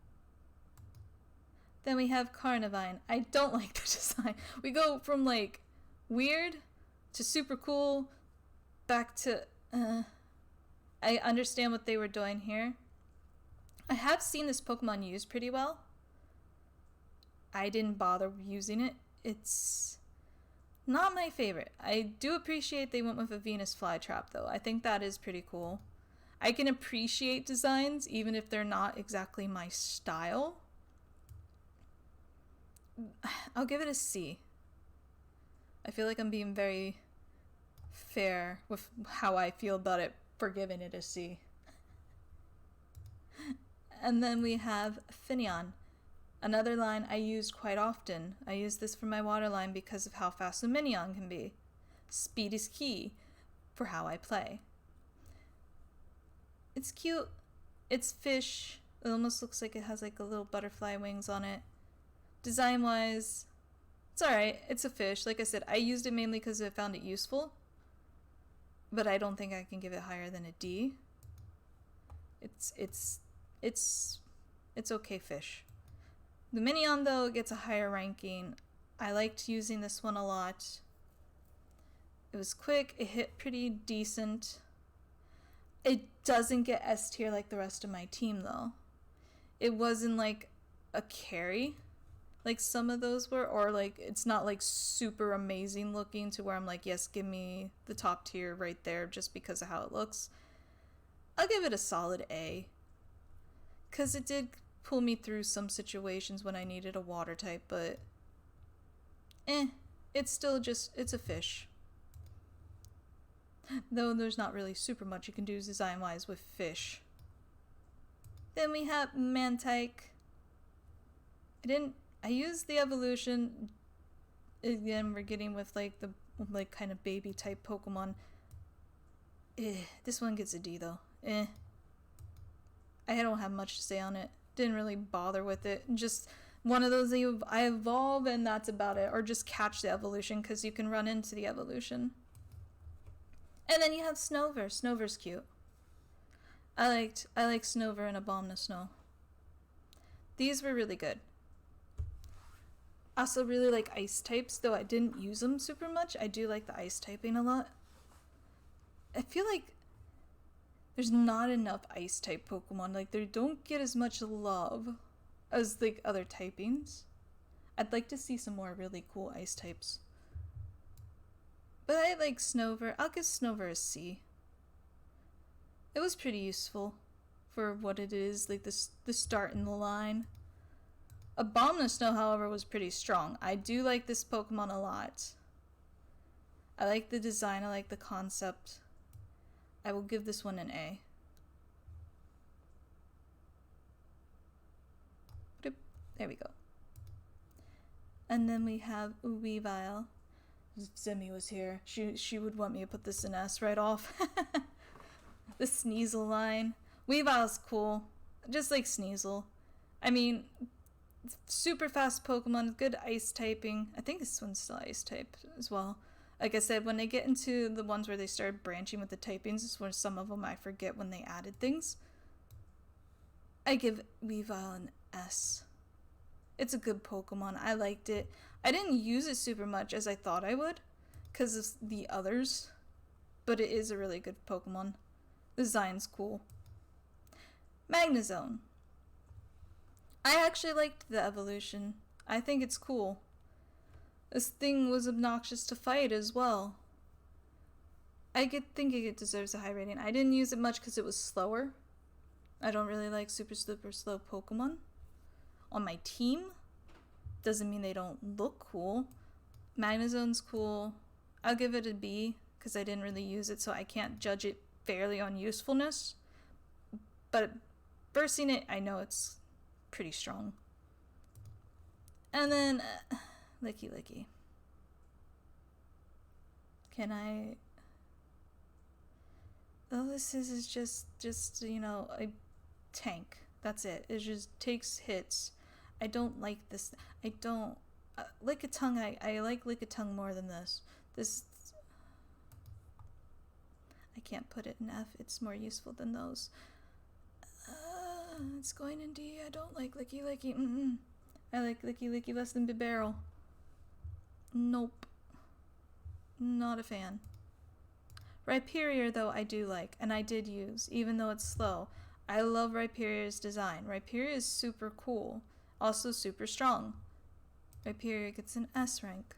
Then we have Carnivine. I don't like the design. We go from like weird to super cool back to I understand what they were doing here. I have seen this Pokemon used pretty well. I didn't bother using it. It's not my favorite. I do appreciate they went with a Venus Flytrap though. I think that is pretty cool. I can appreciate designs even if they're not exactly my style. I'll give it a C. I feel like I'm being very fair with how I feel about it for giving it a C. And then we have Finneon. Another line I use quite often. I use this for my water line because of how fast a Minion can be. Speed is key for how I play. It's cute. It's fish. It almost looks like it has like a little butterfly wings on it. Design wise, it's alright. It's a fish. Like I said, I used it mainly because I found it useful. But I don't think I can give it higher than a D. It's okay fish. The Minion though gets a higher ranking. I liked using this one a lot. It was quick. It hit pretty decent. It doesn't get S tier like the rest of my team though. It wasn't like a carry like some of those were, or like it's not like super amazing looking to where I'm like, yes, give me the top tier right there just because of how it looks. I'll give it a solid A, because it did pull me through some situations when I needed a water type, but it's still just, it's a fish. Though there's not really super much you can do design wise with fish. Then we have Mantike. I used the evolution. Again, we're getting with like the like kind of baby type Pokemon. This one gets a D though. I don't have much to say on it. Didn't really bother with it. Just one of those I evolve and that's about it. Or just catch the evolution because you can run into the evolution. And then you have Snover. Snover's cute. I like Snover and Abominus Snow. These were really good. I also really like ice types, though I didn't use them super much. I do like the ice typing a lot. I feel like there's not enough ice type Pokemon. Like, they don't get as much love as like other typings. I'd like to see some more really cool ice types. But I like Snover. I'll give Snover a C. It was pretty useful for what it is, like the start in the line. Abominus Snow, however, was pretty strong. I do like this Pokemon a lot. I like the design, I like the concept. I will give this one an A. There we go. And then we have Weavile. If Zemi was here, she would want me to put this in S right off. The Sneasel line. Weavile's cool. Just like Sneasel. I mean, super fast Pokemon, good ice typing. I think this one's still ice type as well. Like I said, when they get into the ones where they started branching with the typings, is where some of them I forget when they added things. I give Weavile an S. It's a good Pokemon. I liked it. I didn't use it super much as I thought I would because of the others, but it is a really good Pokemon. The design's cool. Magnezone. I actually liked the evolution. I think it's cool. This thing was obnoxious to fight as well. I think it deserves a high rating. I didn't use it much because it was slower. I don't really like super slow Pokemon on my team. Doesn't mean they don't look cool. Magnezone's cool. I'll give it a B because I didn't really use it, so I can't judge it fairly on usefulness. But versing it, I know it's pretty strong. And then Licky. Can I? Oh, this is just you know, a tank. That's it. It just takes hits. I don't like this. I don't. Lickitung, I like Lickitung more than this. This. I can't put it in F. It's more useful than those. It's going in D. I don't like Licky. I like Licky less than Bibarel. Nope. Not a fan. Rhyperior, though, I do like, and I did use, even though it's slow. I love Rhyperior's design. Rhyperior is super cool. Also super strong. Rhyperior gets an S rank.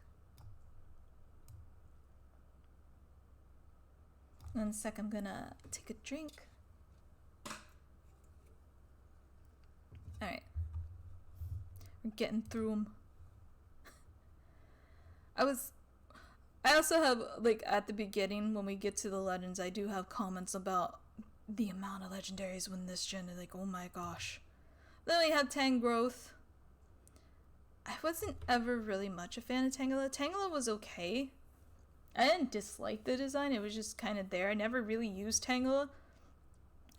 In a sec, I'm gonna take a drink. Alright. We're getting through them. I also have, like, at the beginning, when we get to the legends, I do have comments about the amount of legendaries when this gen is like, oh my gosh. Then we have Tangrowth. I wasn't ever really much a fan of Tangela. Tangela was okay. I didn't dislike the design, it was just kind of there. I never really used Tangela.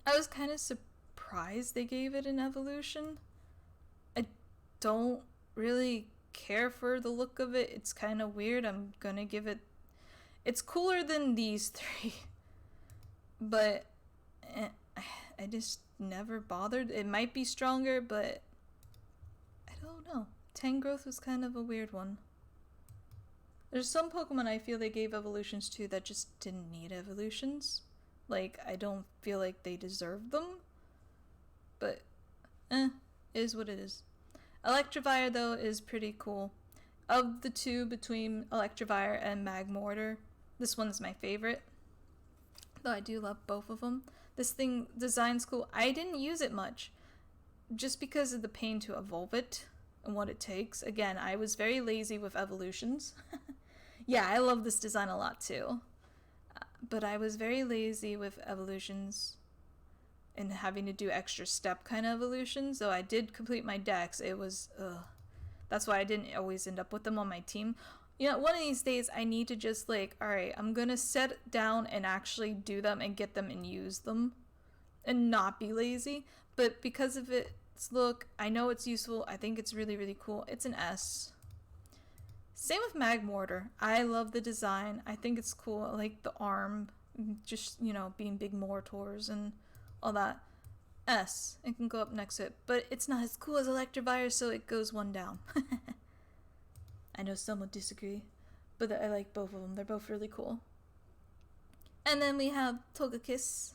I was kind of surprised they gave it an evolution. I don't really care for the look of it. It's kind of weird. I'm gonna give it... It's cooler than these three. But I just never bothered. It might be stronger, but I don't know. Tangrowth was kind of a weird one. There's some Pokemon I feel they gave evolutions to that just didn't need evolutions. Like, I don't feel like they deserved them. But, it is what it is. Electivire, though, is pretty cool. Of the two between Electivire and Magmortar, this one's my favorite. Though I do love both of them. This thing, design's cool. I didn't use it much. Just because of the pain to evolve it and what it takes. Again, I was very lazy with evolutions. Yeah, I love this design a lot too. But I was very lazy with evolutions and having to do extra step kind of evolutions. Though I did complete my decks, it was, that's why I didn't always end up with them on my team. You know, one of these days I need to just like, alright, I'm gonna sit down and actually do them and get them and use them. And not be lazy. But because of its look, I know it's useful. I think it's really, really cool. It's an S. Same with Magmortar. I love the design. I think it's cool. I like the arm. Just, you know, being big Mortors and all that. S. It can go up next to it. But it's not as cool as Electivire, so it goes one down. I know some would disagree. But I like both of them. They're both really cool. And then we have Togekiss.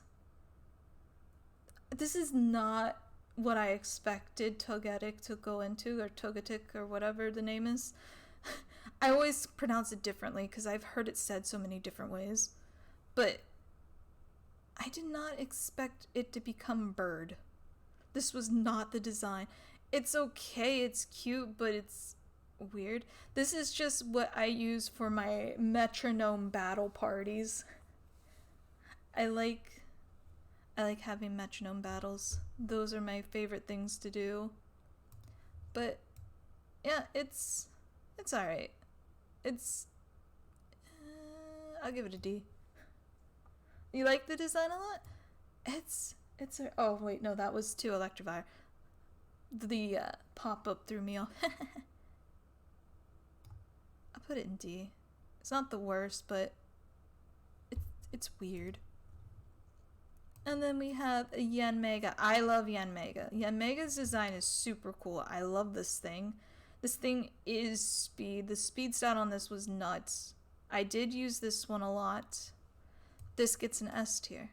This is not what I expected Togetic to go into, or Togetic, or whatever the name is. I always pronounce it differently because I've heard it said so many different ways. But I did not expect it to become bird. This was not the design. It's okay, it's cute, but it's weird. This is just what I use for my metronome battle parties. I like having metronome battles. Those are my favorite things to do. But yeah, it's alright. It's I'll give it a D. You like the design a lot? It's oh wait, no, that was to Electivire. The pop-up threw me off. I'll put it in D. It's not the worst, but it's weird. And then we have Yanmega. I love Yanmega. Yanmega's design is super cool. I love this thing. This thing is speed. The speed stat on this was nuts. I did use this one a lot. This gets an S tier.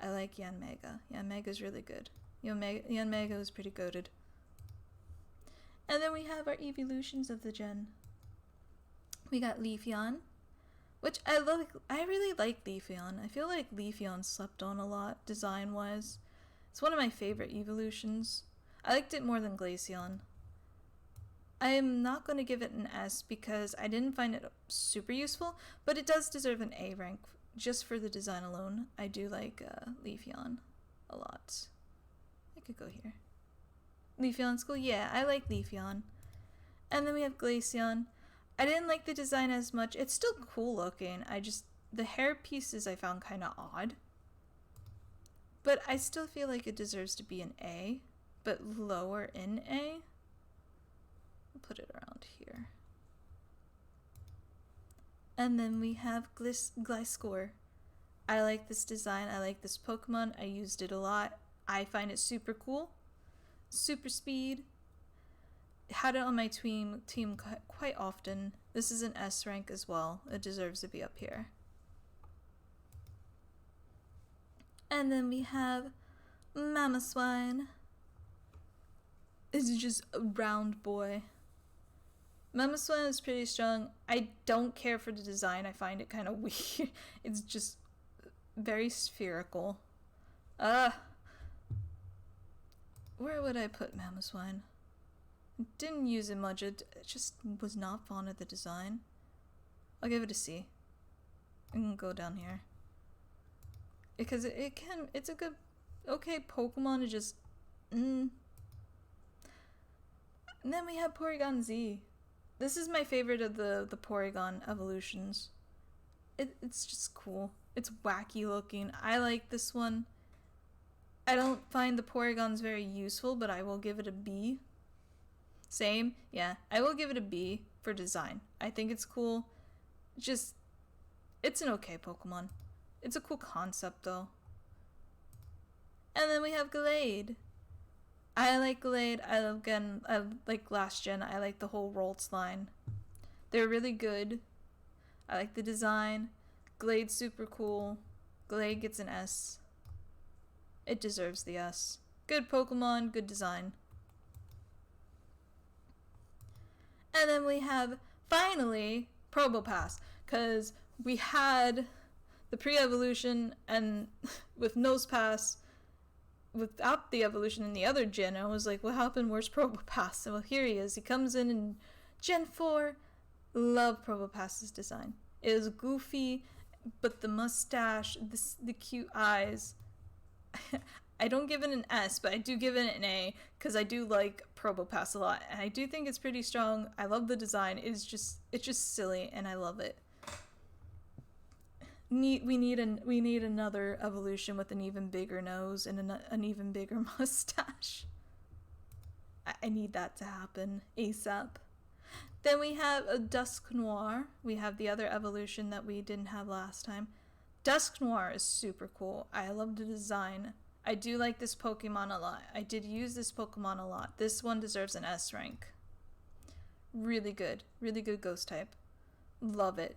I like Yanmega. Yanmega's really good. Yanmega was pretty goated. And then we have our evolutions of the gen. We got Leafeon, which I love. I really like Leafeon. I feel like Leafeon slept on a lot design-wise. It's one of my favorite evolutions. I liked it more than Glaceon. I am not going to give it an S because I didn't find it super useful, but it does deserve an A rank just for the design alone. I do like Leafeon a lot. I could go here. Leafeon's cool. Yeah, I like Leafeon. And then we have Glaceon. I didn't like the design as much. It's still cool looking. The hair pieces I found kind of odd. But I still feel like it deserves to be an A, but lower in A. I'll put it around here. And then we have Gliscor. I like this design. I like this Pokemon. I used it a lot. I find it super cool. Super speed. Had it on my team quite often. This is an S rank as well. It deserves to be up here. And then we have Mamoswine. It's just a round boy. Mamoswine is pretty strong. I don't care for the design. I find it kind of weird. It's just very spherical. Where would I put Mamoswine? Didn't use it much. It just was not fond of the design. I'll give it a C. I can go down here. Because it's a good, okay Pokemon. It just, And then we have Porygon Z. This is my favorite of the Porygon evolutions. It's just cool. It's wacky looking. I like this one. I don't find the Porygons very useful, but I will give it a B. Same, yeah. I will give it a B for design. I think it's cool. Just, it's an okay Pokemon. It's a cool concept though. And then we have Glade. I like Glade. I like last gen. I like the whole Rolts line. They're really good. I like the design. Glade's super cool. Glade gets an S. It deserves the S. Good Pokemon, good design. And then we have, finally, Probopass. Because we had the pre-evolution and with Nosepass without the evolution in the other gen. I was like, what happened? Where's Probopass? Well, here he is. He comes in Gen 4. Love Probopass's design. It is goofy, but the mustache, the cute eyes. I don't give it an S, but I do give it an A because I do like Probopass a lot, and I do think it's pretty strong. I love the design. It's just silly, and I love it. We need another evolution with an even bigger nose and an even bigger mustache. I need that to happen ASAP. Then we have a Dusk Noir. We have the other evolution that we didn't have last time. Dusk Noir is super cool. I love the design. I do like this Pokemon a lot. I did use this Pokemon a lot. This one deserves an S rank. Really good. Really good ghost type. Love it.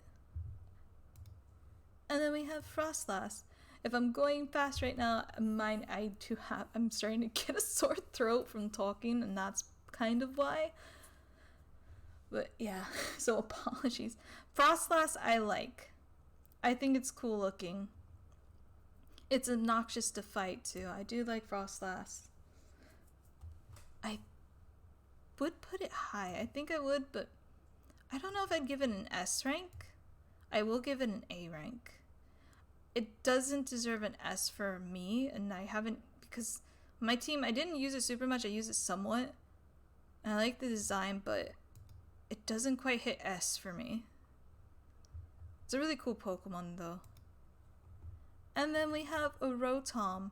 And then we have Frostlass. If I'm going fast right now, I'm starting to get a sore throat from talking, and that's kind of why. But yeah, so apologies. Frostlass I like. I think it's cool looking. It's obnoxious to fight too. I do like Frostlass. I would put it high. I think I would, but I don't know if I'd give it an S rank. I will give it an A rank. It doesn't deserve an S for me, and I haven't, because my team, I didn't use it super much. I use it somewhat, I like the design, but it doesn't quite hit S for me. It's a really cool Pokemon though. And then we have a Rotom.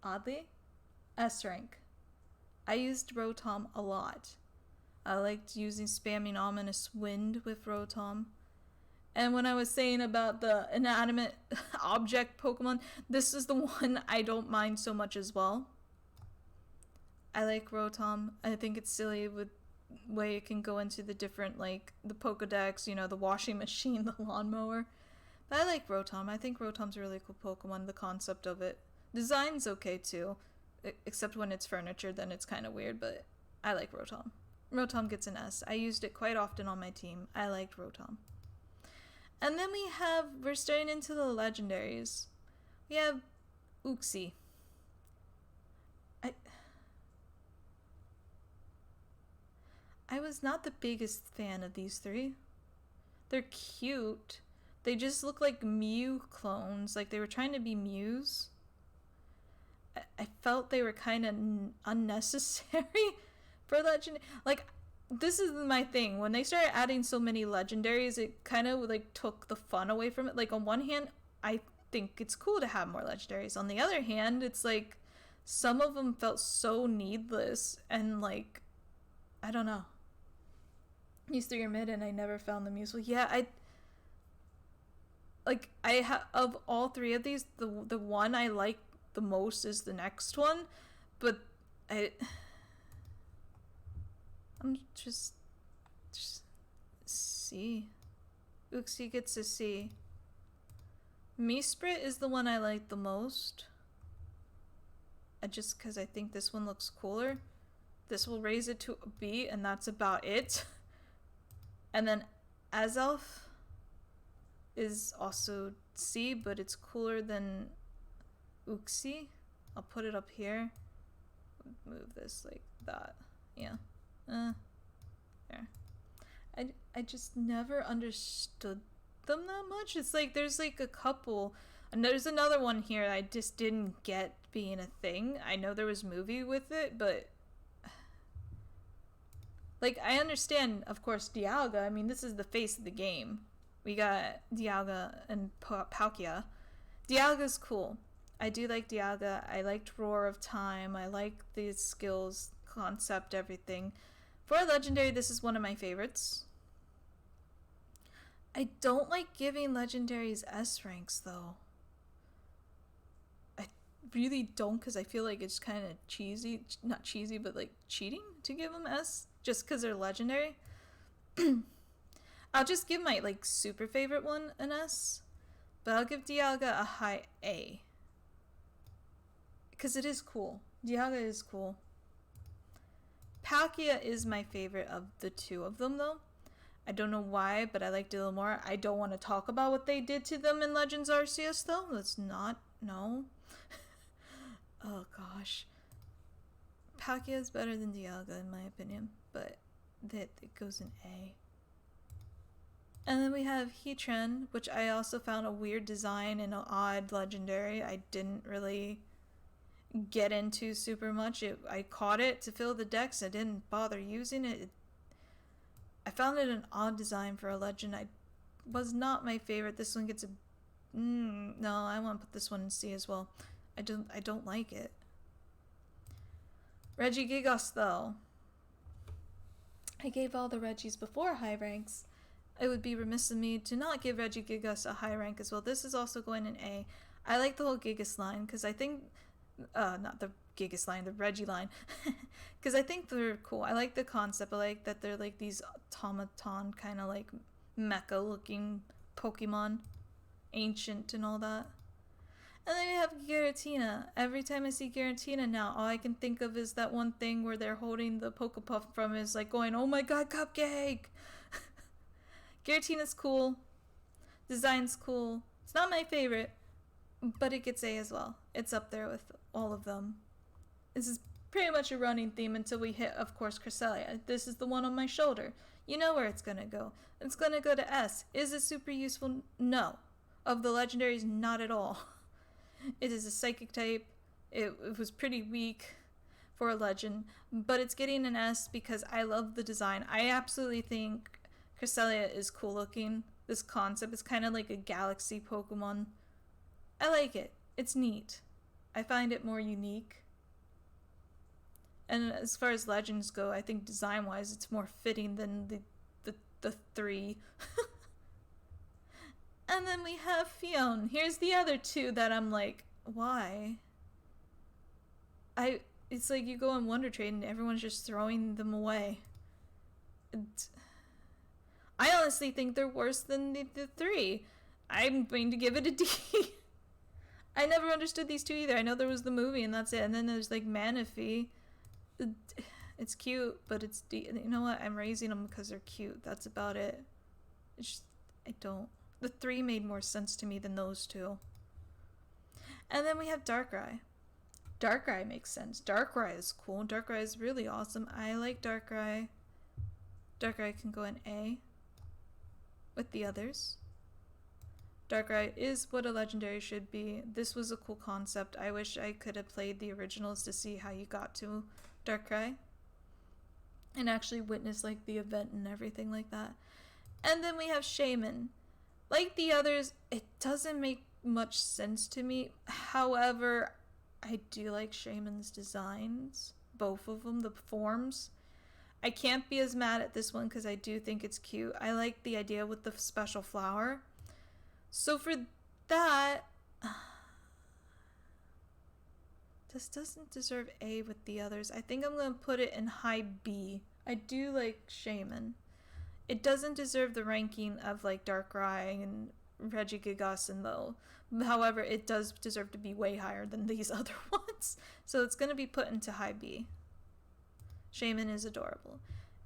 Oddly, S rank. I used Rotom a lot. I liked using spamming Ominous Wind with Rotom. And when I was saying about the inanimate object Pokemon, this is the one I don't mind so much as well. I like Rotom. I think it's silly with way it can go into the different, like, the Pokedex, you know, the washing machine, the lawnmower. But I like Rotom. I think Rotom's a really cool Pokemon, the concept of it. Design's okay too, except when it's furniture, then it's kind of weird, but I like Rotom. Rotom gets an S. I used it quite often on my team. I liked Rotom. And then we're starting into the legendaries. We have Uxie. I was not the biggest fan of these three. They're cute. They just look like Mew clones, like they were trying to be Mews. I felt they were kind of unnecessary for legendary. Like, this is my thing. When they started adding so many legendaries, it kind of like took the fun away from it. Like, on one hand, I think it's cool to have more legendaries. On the other hand, it's like some of them felt so needless and like, I don't know. These three are mid and I never found them useful. Yeah, of all three of these, the one I like the most is the next one, but I'm just C. Uxie gets a C. Meesprit is the one I like the most. Just because I think this one looks cooler. This will raise it to a B, and that's about it. And then Azelf is also C, but it's cooler than Uxie. I'll put it up here. Move this like that. Yeah. There. I just never understood them that much. It's like there's like a couple, and there's another one here I just didn't get being a thing. I know there was a movie with it, but like I understand, of course, Dialga. I mean, this is the face of the game. We got Dialga and Palkia. Dialga's cool. I do like Dialga. I liked Roar of Time. I like the skills, concept, everything. For a legendary, this is one of my favorites. I don't like giving legendaries S ranks though. I really don't, because I feel like it's kind of cheesy. Not cheesy, but like cheating to give them S just because they're legendary. I'll just give my like super favorite one an S, but I'll give Dialga a high A. Because it is cool. Dialga is cool. Palkia is my favorite of the two of them though. I don't know why, but I liked it a little more. I don't want to talk about what they did to them in Legends Arceus though. Let's not. No. Oh gosh. Palkia is better than Dialga in my opinion, but it goes in A. And then we have Heatran, which I also found a weird design and an odd legendary. I didn't really get into super much. I caught it to fill the decks. I didn't bother using it. I found it an odd design for a legend. I was not my favorite. This one gets a no, I want to put this one in C as well. I don't like it. Regigigas though. I gave all the Regis before high ranks. It would be remiss of me to not give Regigigas a high rank as well. This is also going in A. I like the whole Gigas line because I think not the Gigas line, the Reggie line, because I think they're cool. I like the concept. I like that they're like these automaton kind of like mecha looking Pokemon, ancient and all that. And then we have Giratina. Every time I see Giratina now, all I can think of is that one thing where they're holding the Pokepuff from is like going, oh my god, cupcake! Giratina's cool. Design's cool. It's not my favorite, but it gets A as well. It's up there with all of them. This is pretty much a running theme until we hit, of course, Cresselia. This is the one on my shoulder. You know where it's gonna go. It's gonna go to S. Is it super useful? No. Of the legendaries, not at all. It is a psychic type. It was pretty weak. for a legend, but it's getting an S because I love the design. I absolutely think Cresselia is cool looking. This concept is kind of like a galaxy Pokemon. I like it. It's neat. I find it more unique. And as far as legends go, I think design-wise, it's more fitting than the three. And then we have Fion. Here's the other two that I'm like, why? It's like you go on Wonder Trade and everyone's just throwing them away. I honestly think they're worse than the three. I'm going to give it a D. I never understood these two either. I know there was the movie and that's it. And then there's like Manaphy. It's cute, but it's you know what? I'm raising them because they're cute. That's about it. It's just, I don't. The three made more sense to me than those two. And then we have Darkrai. Darkrai makes sense. Darkrai is cool. Darkrai is really awesome. I like Darkrai. Darkrai can go in A with the others. Darkrai is what a legendary should be. This was a cool concept. I wish I could have played the originals to see how you got to Darkrai and actually witness like the event and everything like that. And then we have Shaman. Like the others, it doesn't make much sense to me. However, I do like Shaman's designs. Both of them, the forms. I can't be as mad at this one because I do think it's cute. I like the idea with the special flower. So for that, this doesn't deserve A with the others. I think I'm going to put it in high B. I do like Shaman. It doesn't deserve the ranking of like Darkrai and Regigigas though. However, it does deserve to be way higher than these other ones. So it's going to be put into high B. Shaman is adorable.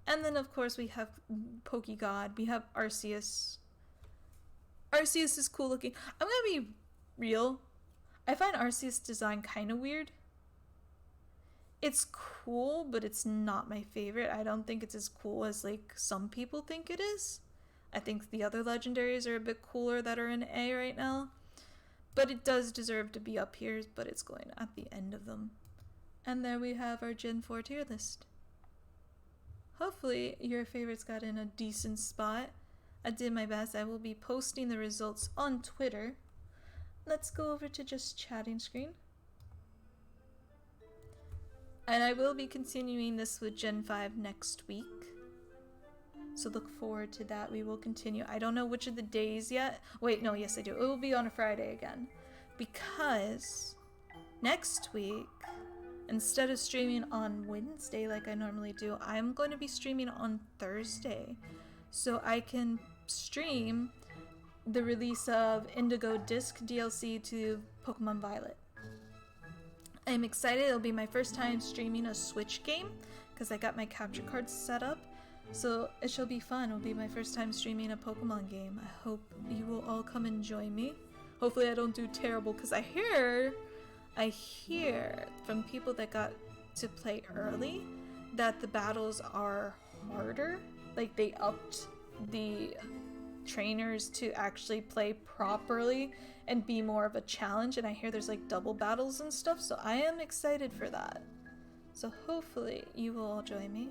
And then of course we have Pokegod. We have Arceus. Arceus is cool looking. I'm going to be real. I find Arceus' design kind of weird. It's cool, but it's not my favorite. I don't think it's as cool as like some people think it is. I think the other legendaries are a bit cooler that are in A right now. But it does deserve to be up here, but it's going at the end of them. And there we have our Gen 4 tier list. Hopefully your favorites got in a decent spot. I did my best. I will be posting the results on Twitter. Let's go over to just chatting screen. And I will be continuing this with Gen 5 next week. So look forward to that. We will continue. I don't know which of the days yet. Wait, no, yes I do. It will be on a Friday again. Because next week, instead of streaming on Wednesday like I normally do, I'm going to be streaming on Thursday. So I can stream the release of Indigo Disc DLC to Pokemon Violet. I'm excited. It'll be my first time streaming a Switch game because I got my capture cards set up. So it shall be fun. It'll be my first time streaming a Pokemon game. I hope you will all come and join me. Hopefully I don't do terrible because I hear from people that got to play early that the battles are harder. Like they upped the trainers to actually play properly and be more of a challenge, and I hear there's like double battles and stuff, so I am excited for that. So hopefully you will all join me.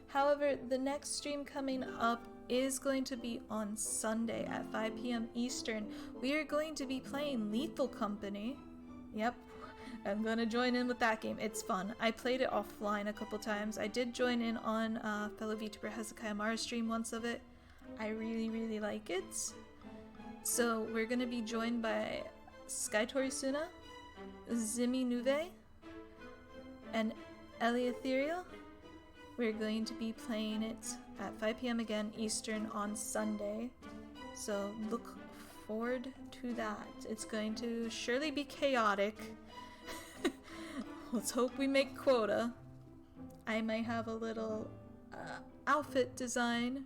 However, the next stream coming up is going to be on Sunday at 5 p.m. Eastern. We are going to be playing Lethal Company. Yep, I'm gonna join in with that game. It's fun. I played it offline a couple times. I did join in on fellow VTuber Hezekiah Mara's stream once of it. I really like it. So we're gonna be joined by Skytori Suna, Zimi Nuve, and Eleutherio. We're going to be playing it at 5 p.m. again Eastern on Sunday. So look forward to that. It's going to surely be chaotic. Let's hope we make quota. I might have a little outfit design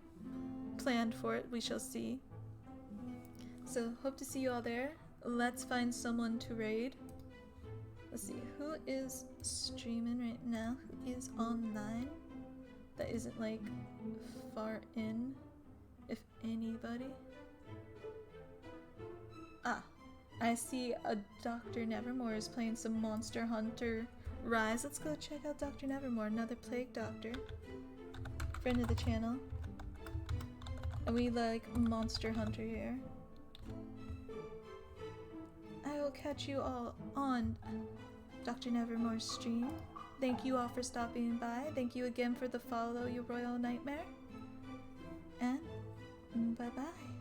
planned for it. We shall see. So hope to see you all there. Let's find someone to raid. Let's see who is streaming right now, who is online that isn't like far in, if anybody. Ah, I see a Dr. Nevermore is playing some Monster Hunter Rise, let's go check out Dr. Nevermore, another plague doctor. Friend of the channel. And we like Monster Hunter here. I will catch you all on Dr. Nevermore's stream. Thank you all for stopping by. Thank you again for the follow, you royal nightmare. And bye-bye.